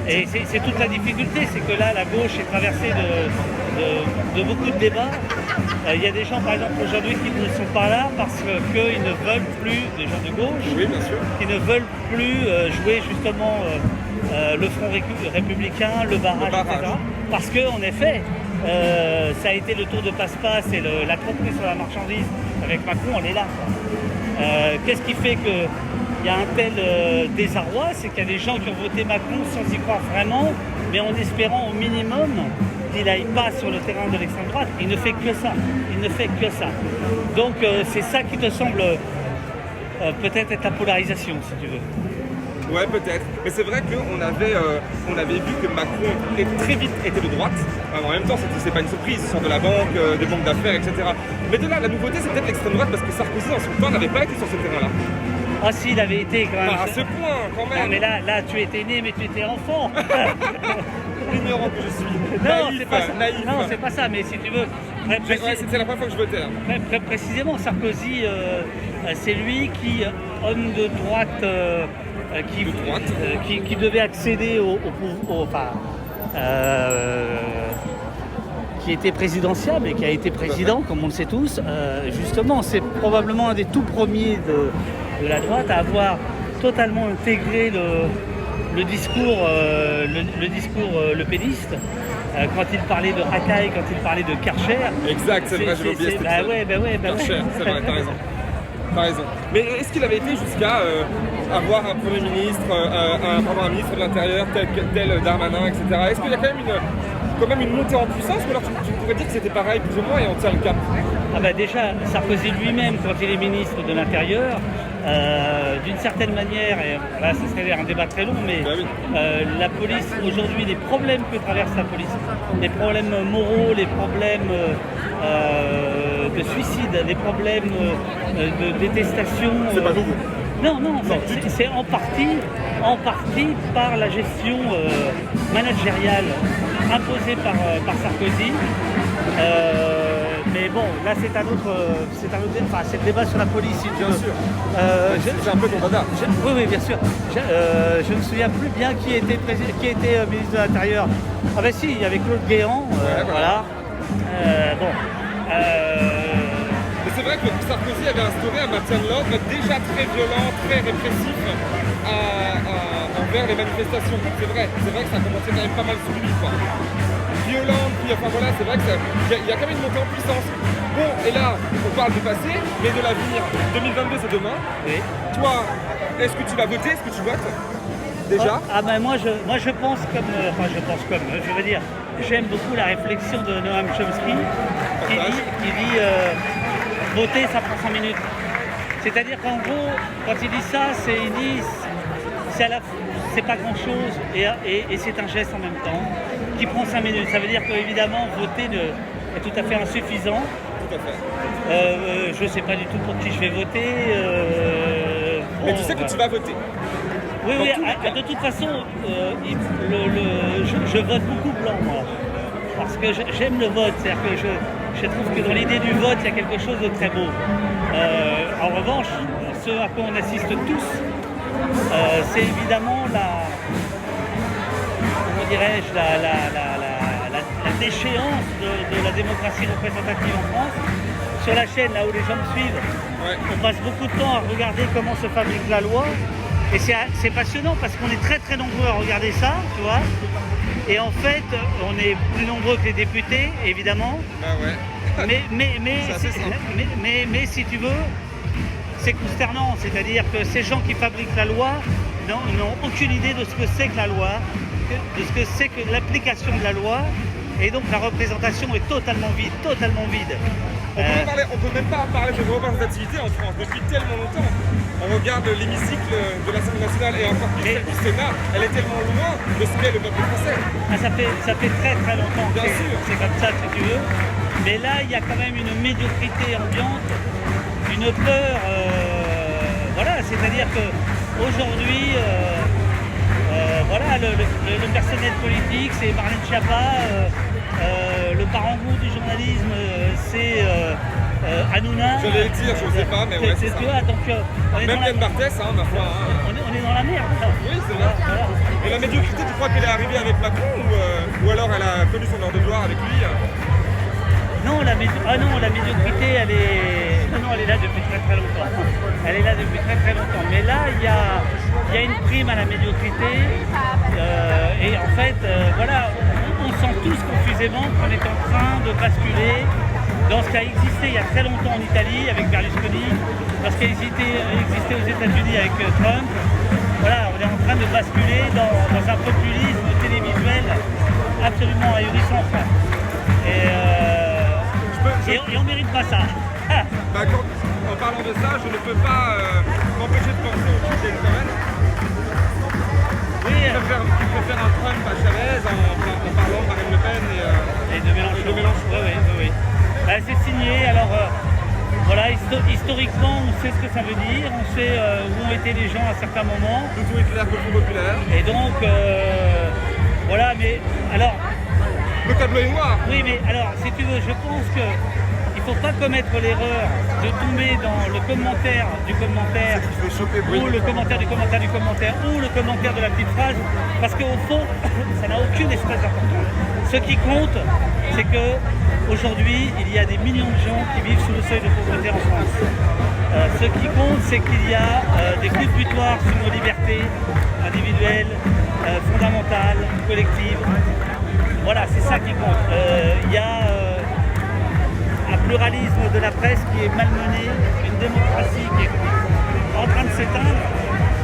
Et c'est toute la difficulté, c'est que là la gauche est traversée de beaucoup de débats. Il y a des gens par exemple aujourd'hui qui ne sont pas là parce qu'ils ne veulent plus, des gens de gauche, oui, bien sûr, qui ne veulent plus jouer justement le front républicain, le barrage, etc. Parce qu'en effet, ça a été le tour de passe-passe et la tromperie sur la marchandise avec Macron, on est là. Qu'est-ce qui fait qu'il y a un tel désarroi? C'est qu'il y a des gens qui ont voté Macron sans y croire vraiment, mais en espérant au minimum qu'il n'aille pas sur le terrain de l'extrême droite. Il ne fait que ça. Il ne fait que ça. Donc c'est ça qui te semble peut-être être la polarisation, si tu veux. Ouais, peut-être. Mais c'est vrai qu'on avait vu que Macron très vite était de droite. En même temps, c'est pas une surprise, il sort de la banque, des banques d'affaires, etc. Mais de là, la nouveauté, c'est peut-être l'extrême droite parce que Sarkozy, en son temps, n'avait pas été sur ce terrain-là. Ah si, il avait été quand même. Pas à ce point, quand même. Non, mais là, tu étais né, mais tu étais enfant. Ignorant que je suis. Non, Naïf, c'est pas ça. naïf. Non, c'est pas ça, mais si tu veux. Ouais, c'était la première fois que je votais. Hein. Très précisément, Sarkozy, c'est lui qui, homme de droite, qui devait accéder au pouvoir, qui était présidentiable et qui a été président, comme on le sait tous. Justement, c'est probablement un des tout premiers de la droite à avoir totalement intégré le discours lepéniste. Quand il parlait de racaille, quand il parlait de Karcher. Exact, c'est vrai, j'ai oublié cette Karcher, c'est vrai, t'as raison. Mais est-ce qu'il avait été jusqu'à avoir un Premier ministre, un ministre de l'Intérieur tel Darmanin, etc. Est-ce qu'il y a quand même une montée en puissance, ou alors tu pourrais dire que c'était pareil plus ou moins et on tient le cap? Ah bah déjà, Sarkozy lui-même, quand il est ministre de l'Intérieur, d'une certaine manière, et là ce serait un débat très long, mais la police, aujourd'hui, les problèmes que traverse la police, les problèmes moraux, les problèmes de suicide, les problèmes de détestation... C'est pas nouveau. Non, c'est en partie par la gestion managériale imposée par Sarkozy. Mais bon, là c'est un autre débat, c'est le débat sur la police. Bien sûr. C'est un peu ton radar. Oui, bien sûr. Je ne me souviens plus bien qui était ministre de l'Intérieur. Ah ben si, il y avait Claude Guéant, voilà. Mais c'est vrai que Sarkozy avait instauré un maintien de l'ordre déjà très violent, très répressif envers les manifestations. C'est vrai que ça a commencé quand même pas mal sous lui, quoi. Violente, puis enfin voilà, c'est vrai qu'il y a quand même une montée en puissance. Bon, et là, on parle du passé, mais de l'avenir. 2022, c'est demain. Oui. Toi, est-ce que tu vas voter? Est-ce que tu votes déjà? Moi je pense comme, je veux dire, j'aime beaucoup la réflexion de Noam Chomsky qui dit voter ça prend 5 minutes. C'est-à-dire qu'en gros, quand il dit ça, il dit c'est pas grand chose et c'est un geste en même temps qui prend 5 minutes. Ça veut dire qu'évidemment voter est tout à fait insuffisant. Tout à fait. Je sais pas du tout pour qui je vais voter. Mais tu sais que tu vas voter. Oui, de toute façon, je vote beaucoup blanc, moi. Parce que j'aime le vote, c'est-à-dire que je trouve que dans l'idée du vote, il y a quelque chose de très beau. En revanche, ce à quoi on assiste tous, c'est évidemment la déchéance de la démocratie représentative en France. Sur la chaîne, là où les gens me suivent, on passe beaucoup de temps à regarder comment se fabrique la loi. Et c'est passionnant parce qu'on est très très nombreux à regarder ça, tu vois. Et en fait, on est plus nombreux que les députés, évidemment. Bah ouais. Mais si tu veux, c'est consternant. C'est-à-dire que ces gens qui fabriquent la loi n'ont aucune idée de ce que c'est que la loi, de ce que c'est que l'application de la loi. Et donc la représentation est totalement vide, totalement vide. On peut même pas parler de représentativité en France depuis tellement longtemps. On regarde l'hémicycle de l'Assemblée nationale et encore plus celle du Sénat, elle est tellement loin de ce qu'est le peuple français. Ah, ça fait très très longtemps que Bien sûr. c'est comme ça, si tu veux. Mais là, il y a quand même une médiocrité ambiante, une peur. Voilà, c'est-à-dire qu'aujourd'hui, voilà, le personnel politique, c'est Marlène Schiappa. Le parent-goût du journalisme, c'est Hanouna. J'allais le dire, je ne sais pas, mais ouais, c'est ça. Tu vois, donc, même Yann Barthès, hein, ma foi. On est dans la merde. Oui, c'est vrai. Voilà. Et la médiocrité, tu crois qu'elle est arrivée avec Macron ou alors elle a connu son heure de gloire avec lui? Non, la médiocrité, elle est là depuis très très longtemps. Elle est là depuis très très longtemps. Mais là, il y a une prime à la médiocrité. Et en fait, voilà, on sent tous confusément qu'on est en train de basculer dans ce qui a existé il y a très longtemps en Italie avec Berlusconi, dans ce qui a existé aux États-Unis avec Trump. Voilà, on est en train de basculer dans un populisme télévisuel absolument ahurissant. Et on mérite pas ça. Bah, en parlant de ça, je ne peux pas m'empêcher de penser au truc d'Elcomen. Oui, Qui préfère un Trump à Chavez en parlant de Marine Le Pen et de Mélenchon. Oui. Bah, c'est signé, alors voilà, historiquement on sait ce que ça veut dire, on sait où ont été les gens à certains moments. Plutôt éclair que le Front populaire. Et donc, voilà, mais alors... Le tableau est noir. Oui, mais alors, si tu veux, je pense que il ne faut pas commettre l'erreur de tomber dans le commentaire du commentaire, ou le commentaire du commentaire du commentaire, ou le commentaire de la petite phrase, parce qu'au fond, ça n'a aucune espèce d'importance. Ce qui compte, c'est qu'aujourd'hui, il y a des millions de gens qui vivent sous le seuil de pauvreté en France. Ce qui compte, c'est qu'il y a des coups de butoir sur nos libertés individuelles, fondamentales, collectives. Voilà, c'est ça qui compte. Il y a un pluralisme de la presse qui est malmené, une démocratie qui est en train de s'éteindre.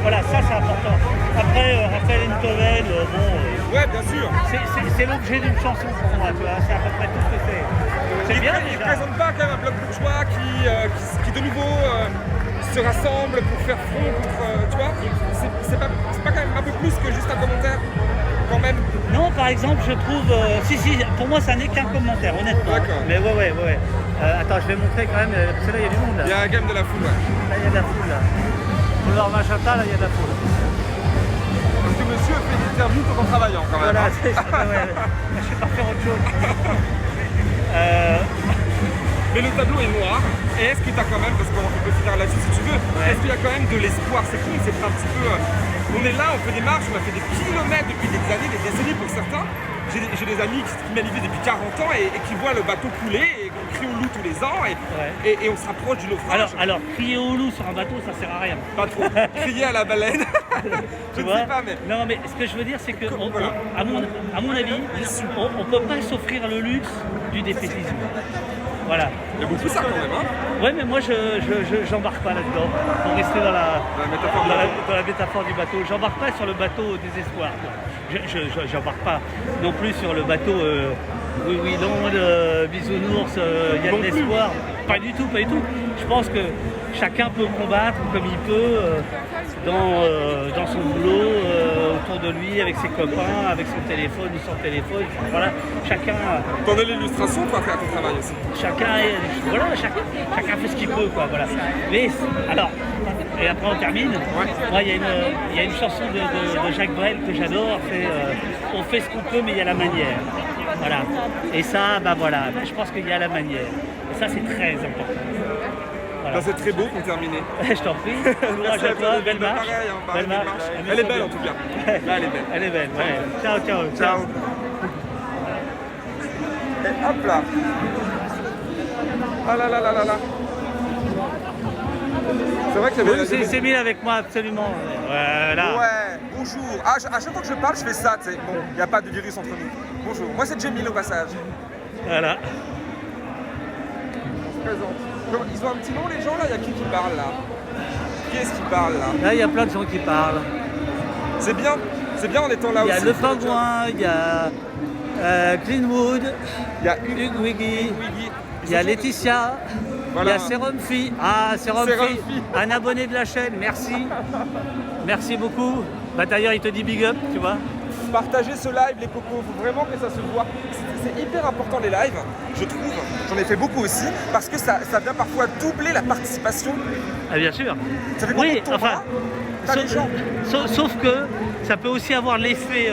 Voilà, ça c'est important. Après, Raphaël Enthoven, ouais, bien sûr. C'est l'objet d'une chanson pour moi, tu vois, c'est à peu près tout ce que c'est. C'est bien déjà. Il ne présente pas quand même un bloc bourgeois qui de nouveau se rassemble pour faire front contre, tu vois, c'est pas quand même un peu plus que juste un commentaire quand même. Non, par exemple, je trouve, si, pour moi ça n'est qu'un commentaire, honnêtement. D'accord. Mais ouais. Attends, je vais montrer quand même, parce que là il y a du monde là. Il y a un game de la foule, ouais. Là il y a de la foule là. Boulevard Magenta, là il y a de la foule. Parce que monsieur fait des interviews tout en travaillant quand même. Voilà, hein. c'est ça, ouais. Je sais pas faire autre chose. Mais le tableau est noir. Et est-ce que tu as quand même, parce qu'on peut finir là-dessus si tu veux, est-ce qu'il y a quand même de l'espoir? C'est cool, c'est un petit peu... on est là, on fait des marches, on a fait des kilomètres depuis des années, des décennies pour certains. J'ai des amis qui manifestent depuis 40 ans et qui voient le bateau couler et qu'on crie au loup tous les ans et on se rapproche du naufrage. Alors, crier au loup sur un bateau, ça sert à rien. Pas trop. Crier à la baleine. Je ne sais pas, mais... Non, mais ce que je veux dire, c'est que, voilà. à mon avis, on ne peut pas s'offrir le luxe du défaitisme. Voilà. Il y a beaucoup ça quand même, hein. Ouais, mais moi, j'embarque pas là-dedans. Pour rester dans la métaphore du bateau. J'embarque pas sur le bateau au désespoir. J'embarque pas non plus sur le bateau oui, non, bisounours, il y a de l'espoir. Pas du tout. Je pense que chacun peut combattre comme il peut dans son boulot, autour de lui, avec ses copains, avec son téléphone ou son téléphone. Voilà, chacun... T'en as l'illustration, toi, à ton travail aussi. Chacun fait ce qu'il peut, quoi, voilà. Mais, alors, et après on termine. Ouais. Moi, il y a une chanson de Jacques Brel que j'adore, c'est on fait ce qu'on peut, mais il y a la manière. Voilà. Et ça, bah voilà, je pense qu'il y a la manière. Et ça, c'est très important. Voilà. Bah, c'est très beau pour terminer. Je t'en prie. Courage à toi, belle marche. Pareil, hein, Belle marche. Elle est belle en tout cas. Là, elle est belle. Elle est belle, ouais. Ciao. Et hop là. Ah là. C'est vrai que Oui, c'est mis avec moi, absolument. Voilà. Ouais, bonjour. Ah, à chaque fois que je parle, je fais ça, tu sais. Bon, il n'y a pas de virus entre nous. Bonjour, moi c'est Jamil au passage. Voilà. On se présente. Ils ont un petit nom les gens là, il y a qui parle là? Qui est-ce qui parle là? Là, il y a plein de gens qui parlent. C'est bien en étant là Il y aussi. a Le Pingouin, il y a Cleanwood, Il y a Hugues Wiggy, Wiggy. il y a Laetitia, Voilà. il y a Serum Fille. Ah, Serum Serum Fille, Fille. un abonné de la chaîne, merci. Merci beaucoup. Bah, d'ailleurs, il te dit big up, tu vois. Partagez ce live les cocos, faut vraiment que ça se voit. C'est hyper important les lives, je trouve. J'en ai fait beaucoup aussi, parce que ça vient parfois doubler la participation. Ah, bien sûr. Ça fait Oui, beaucoup de temps, enfin, hein. T'as les gens. sauf que ça peut aussi avoir l'effet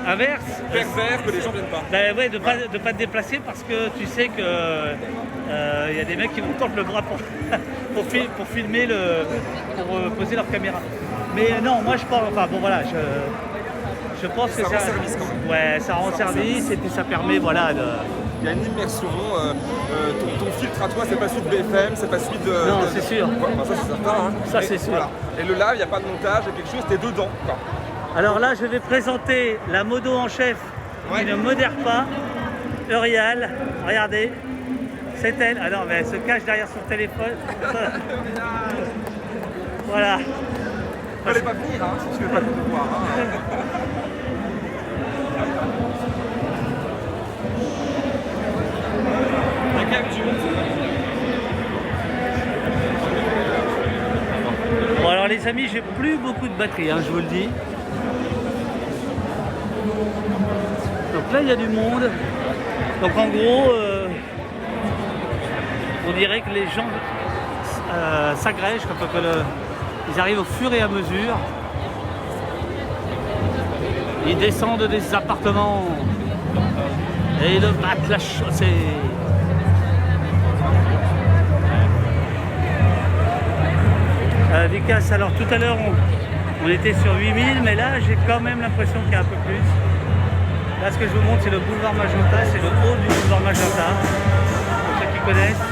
inverse. Pervers que les gens viennent pas. Bah ouais, de pas te déplacer parce que tu sais que y a des mecs qui vont tordre le bras pour filmer pour poser leur caméra. Mais non, moi je pense, enfin bon voilà, je pense que Ça rend service quand même. Ouais, ça rend service et puis ça permet voilà de. Il y a une immersion, ton filtre à toi c'est pas celui de BFM, c'est pas celui de... Non, c'est sûr. Bah, ça c'est certain. Hein. Ça, Et c'est sûr. voilà. Et le live, il n'y a pas de montage, il y a quelque chose, t'es dedans. Quoi. Alors là, je vais présenter la modo en chef Ouais. qui ne modère pas, Eurial. Regardez, c'est elle. Ah non, mais elle se cache derrière son téléphone. Voilà. Fallait pas venir, hein, si tu veux pas tout voir. Hein. Bon alors les amis, j'ai plus beaucoup de batterie, hein, je vous le dis. Donc là il y a du monde. Donc en gros, on dirait que les gens s'agrègent, ils arrivent au fur et à mesure. Ils descendent des appartements et ils battent la chaussée. Vicas, alors tout à l'heure on était sur 8000, mais là j'ai quand même l'impression qu'il y a un peu plus. Là ce que je vous montre c'est le boulevard Magenta, c'est le haut du boulevard Magenta, pour ceux qui connaissent.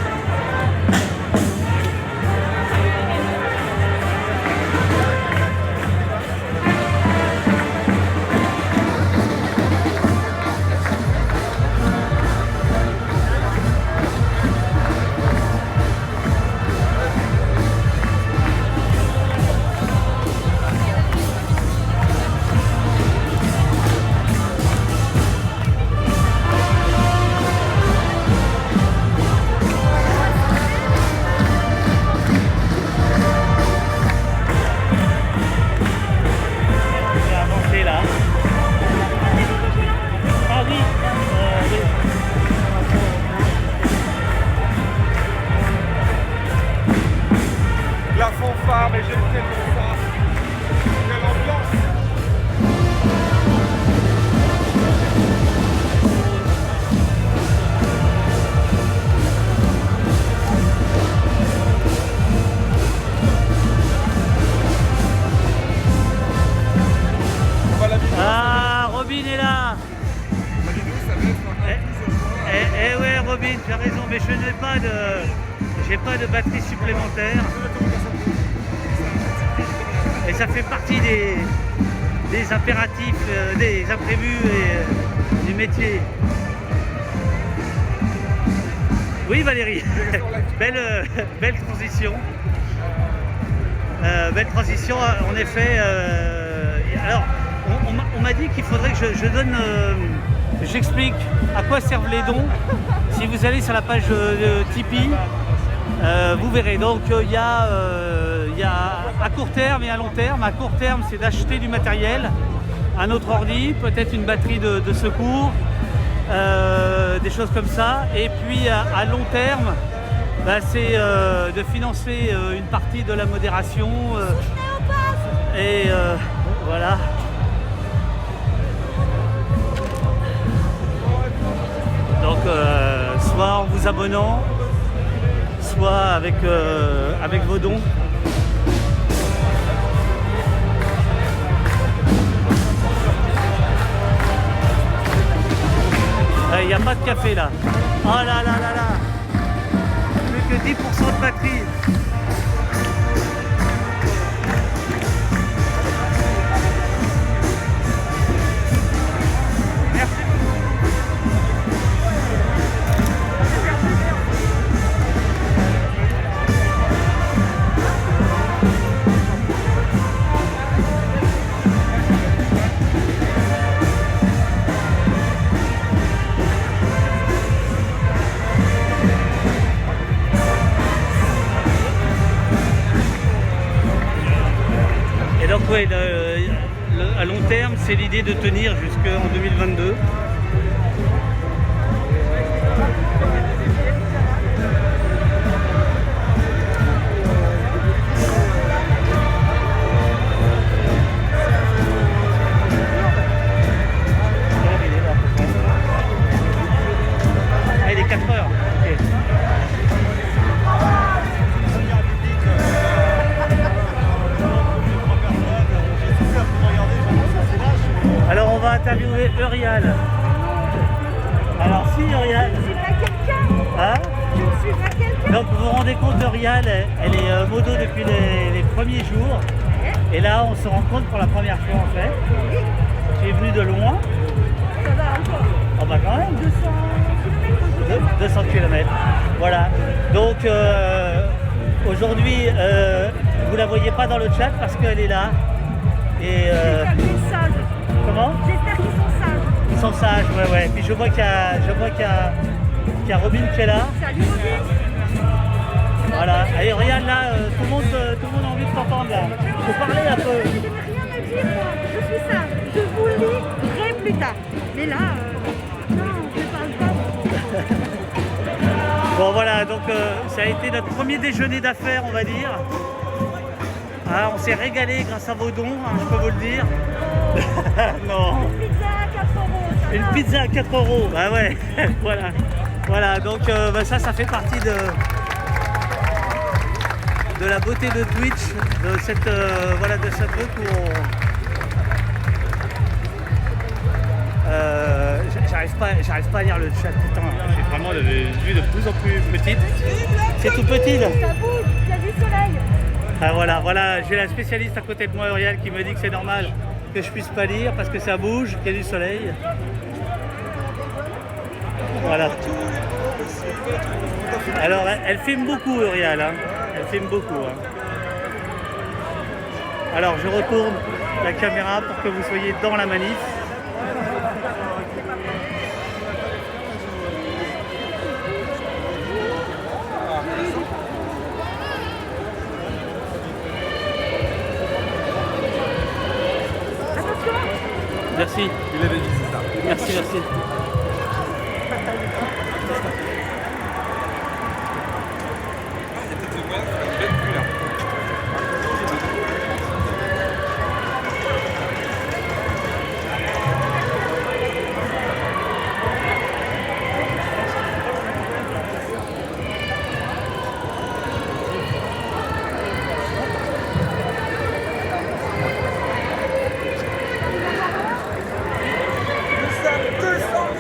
La fanfare, mais j'aime tellement ça. Quelle ambiance. On va la vidéo. Ah, Robin est là. La vidéo, ça va être un Ouais, Robin, tu as raison, mais je n'ai pas de batterie supplémentaire. Et ça fait partie des impératifs, des imprévus et du métier. Oui Valérie, belle transition. Belle transition, en effet. Alors, on m'a dit qu'il faudrait que je donne... J'explique à quoi servent les dons. Si vous allez sur la page Tipeee, vous verrez. Donc il y a à court terme et à long terme. À court terme, c'est d'acheter du matériel, un autre ordi, peut-être une batterie de secours, des choses comme ça. Et puis à long terme, bah, c'est de financer une partie de la modération. Et voilà. Donc soit en vous abonnant, soit avec vos dons. Il n'y a pas de café là. Oh là là là là. Plus que 10% de batterie. terme, c'est l'idée de tenir jusqu'en 2022. Ah, il est 4 heures. Ok. Alors on va interviewer Eurial. Alors si Eurial. Je suis pas quelqu'un. Hein? Je ne suis pas quelqu'un. Donc vous vous rendez compte, Eurial, elle est modo depuis les premiers jours. Et là on se rend compte pour la première fois en fait. Tu es venu de loin. Ça va encore. Oh bah quand même. 200 km. Voilà. Donc aujourd'hui vous la voyez pas dans le chat parce qu'elle est là. Et J'espère qu'ils sont sages. comment? J'espère qu'ils sont sages. Ils sont sages, ouais. Puis je vois qu'il y a Robin qui est là. Salut Robin. Voilà. Et Eurial là, tout le monde a envie de t'entendre là. Faut parler un peu. Je n'ai rien à dire, moi. Je suis sage. Je vous lirai plus tard. Mais là, non, je ne parle pas. Bon voilà, donc ça a été notre premier déjeuner d'affaires, on va dire. Ah, on s'est régalé grâce à vos dons, hein, je peux vous le dire. Non. Pizza à 4 euros. Ça Une va. pizza à 4 euros, bah ouais, voilà. Voilà, donc ça fait partie de la beauté de Twitch, de cette voilà, de cette truc où j'arrive pas à lire le chat, putain, j'ai vraiment le vue de plus en plus petite. C'est tout petit là. Ça bouge, il y a du soleil. Ah voilà, j'ai la spécialiste à côté de moi, Eurial, qui me dit que c'est normal que je puisse pas lire parce que ça bouge, qu'il y a du soleil. Voilà. Alors, elle filme beaucoup, Eurial, hein. Elle filme beaucoup. Hein. Alors, je retourne la caméra pour que vous soyez dans la manif. Merci. Il avait dit, c'est ça. Merci. Nous sommes 200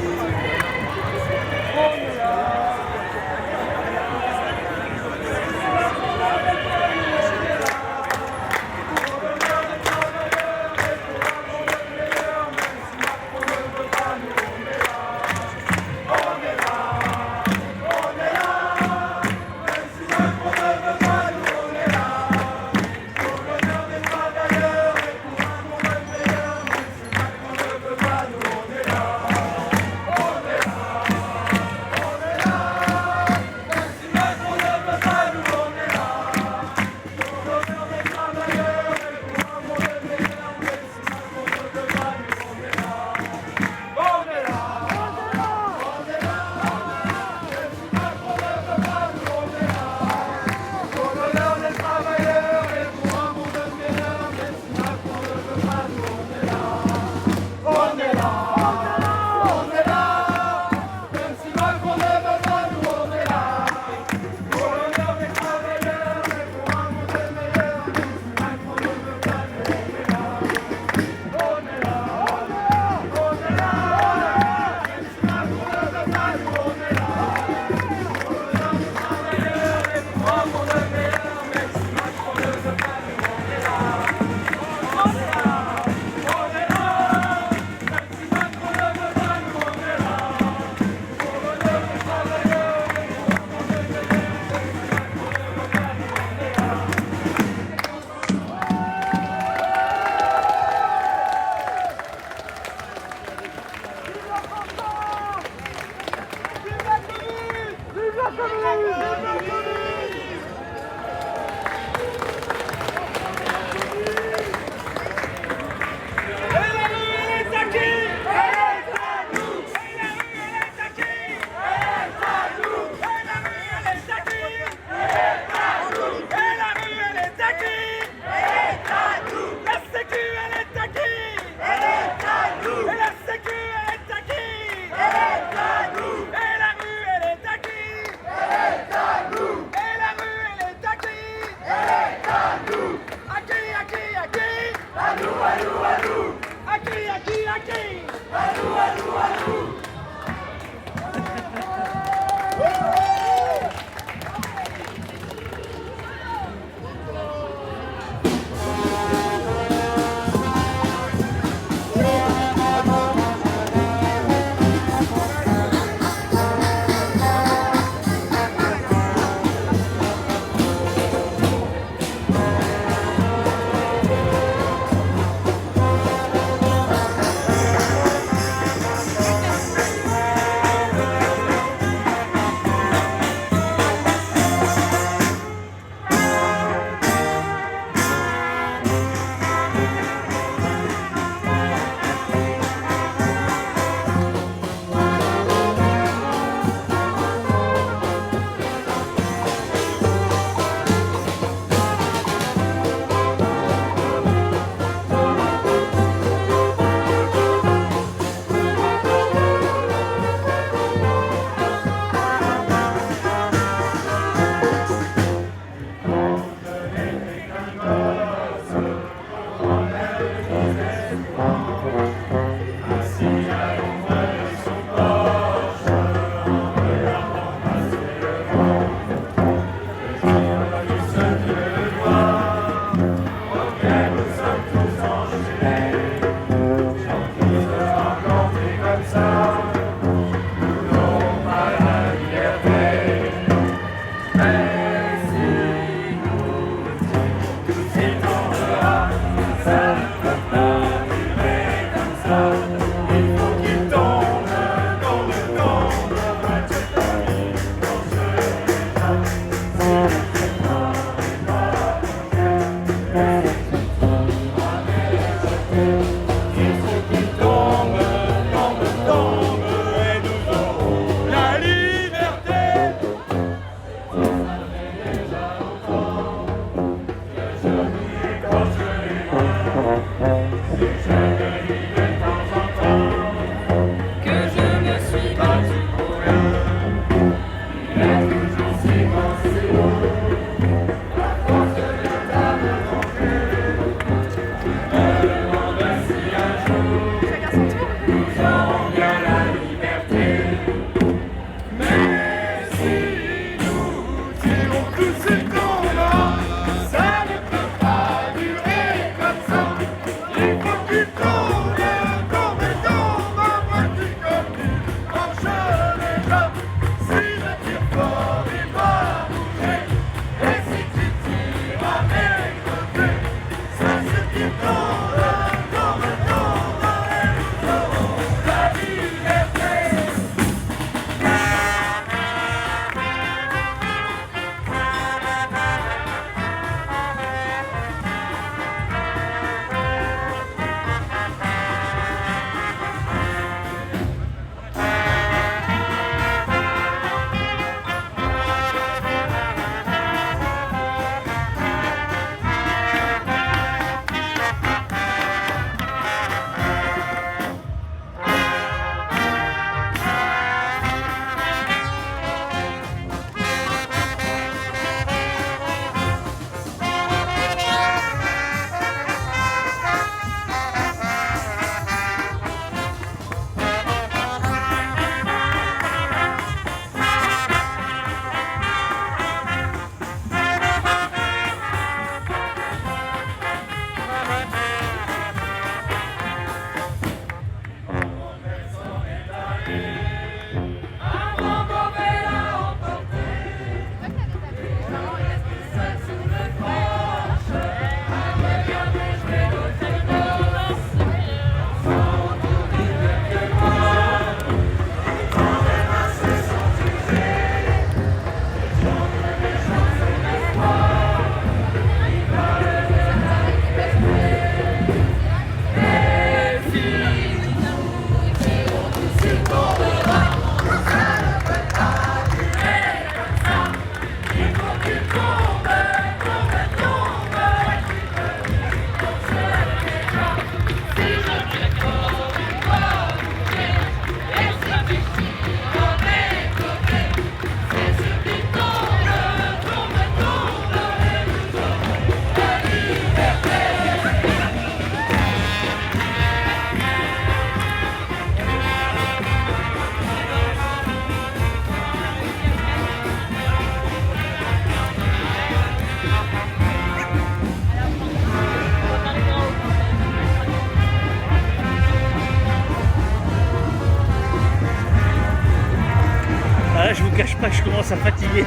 Je vous cache pas que je commence à fatiguer.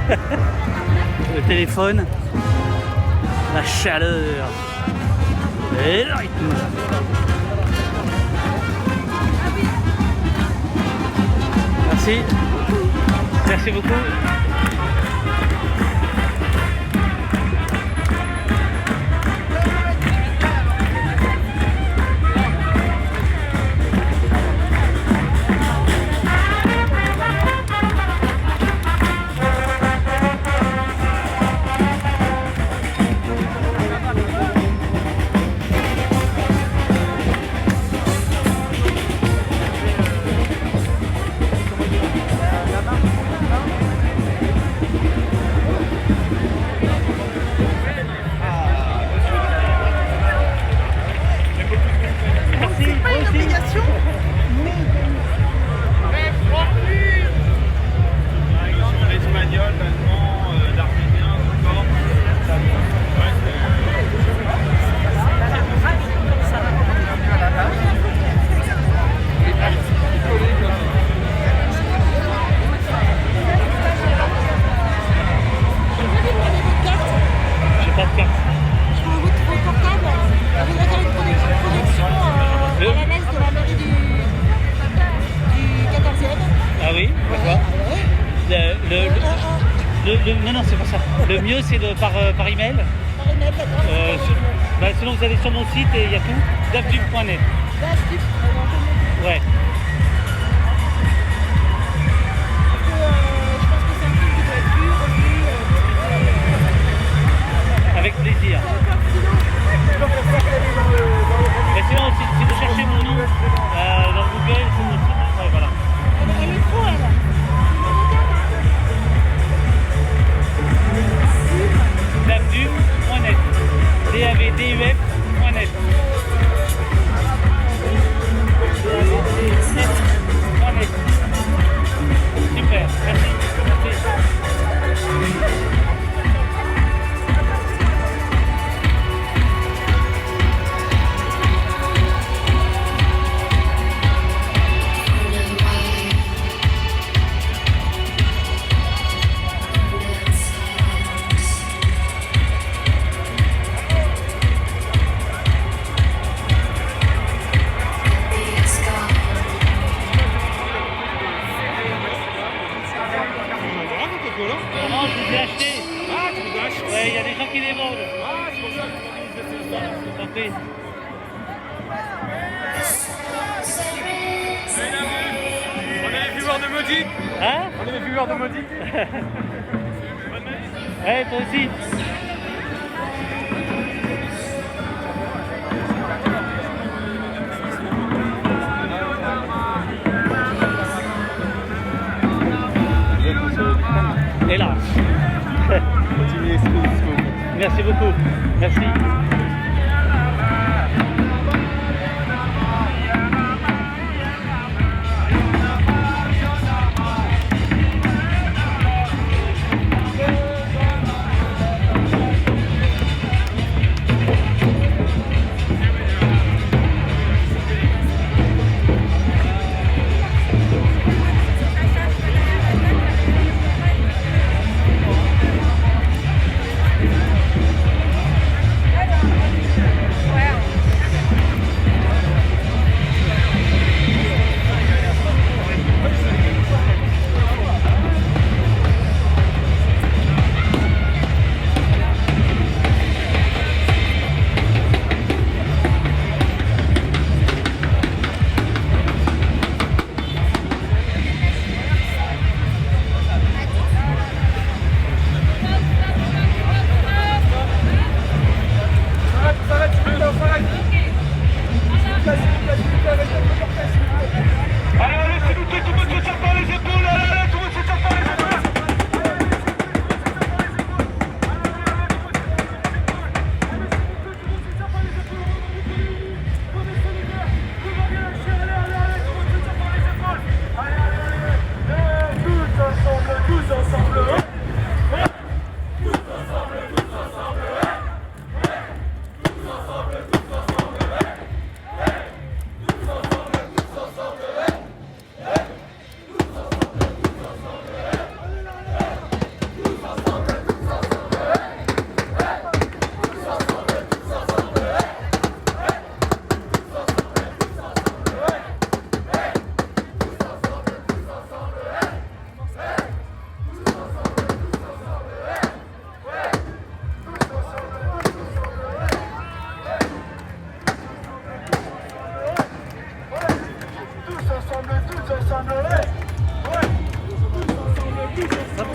Le téléphone, la chaleur et le rythme. Merci. Merci beaucoup. non, c'est pas ça. Le mieux, c'est par email. Par email, d'accord. Sinon, vous allez sur mon site et il y a tout. davdup.net. Ouais. Avec plaisir. Et sinon, si vous cherchez mon nom dans Google, c'est mon site. Ouais, voilà. Elle est trop, elle. davdup.net. davduf.net. Super, merci. Non, je les ai achetés. Ah, tu les as achetés? Ouais, il y a des gens qui les vendent. Ah, c'est pour ça que Je t'en prie. on est les viewers de Maudit. Hein? On est les viewers de Maudit. Ouais, toi aussi. Hélas. Continuez ce que vous faites. Merci beaucoup. Merci.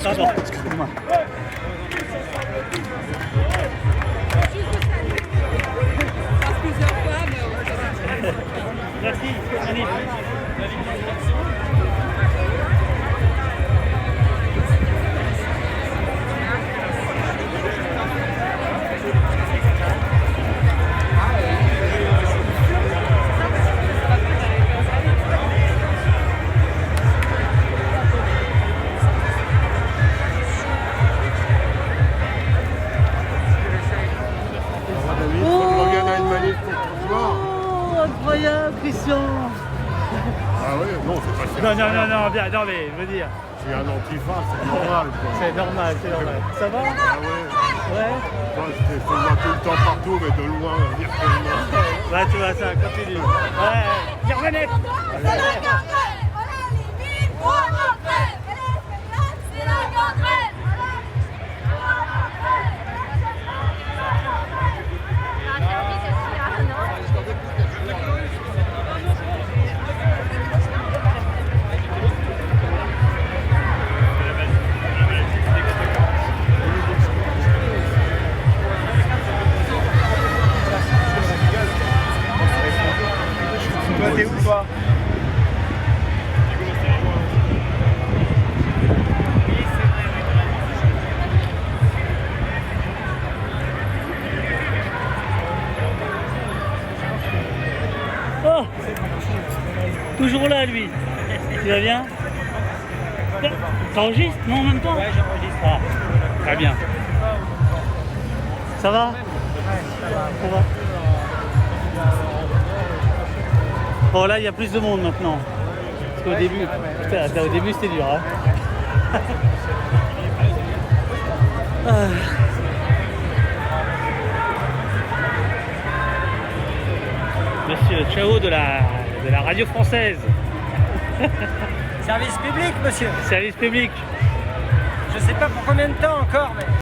Pardon, excusez-moi. Merci, Annie. Incroyable, Christian. Ah oui, non, c'est pas ça. Non, bien, non, mais je veux dire. Je suis un antifa, c'est normal. Quoi. C'est normal, c'est normal. Ça va? Ah ouais. Ouais. Moi, je fais ça tout le temps partout, mais de loin, virtuellement. Ouais, tu vois ça, continue. Ouais, Garvenette. C'est la gangrène. Voilà les vies, on entraîne. C'est la gangrène. T'es où toi? Oh, toujours là lui. Tu vas bien? T'enregistres? Non, en même temps? Ouais, j'enregistre. Ah, très bien. Ça va? Ça va. Bon là il y a plus de monde maintenant. Parce qu'au début, putain, au début c'était dur. Hein. Ah. Monsieur Chao de la radio française. Service public, monsieur. Service public. Je sais pas pour combien de temps encore, mais...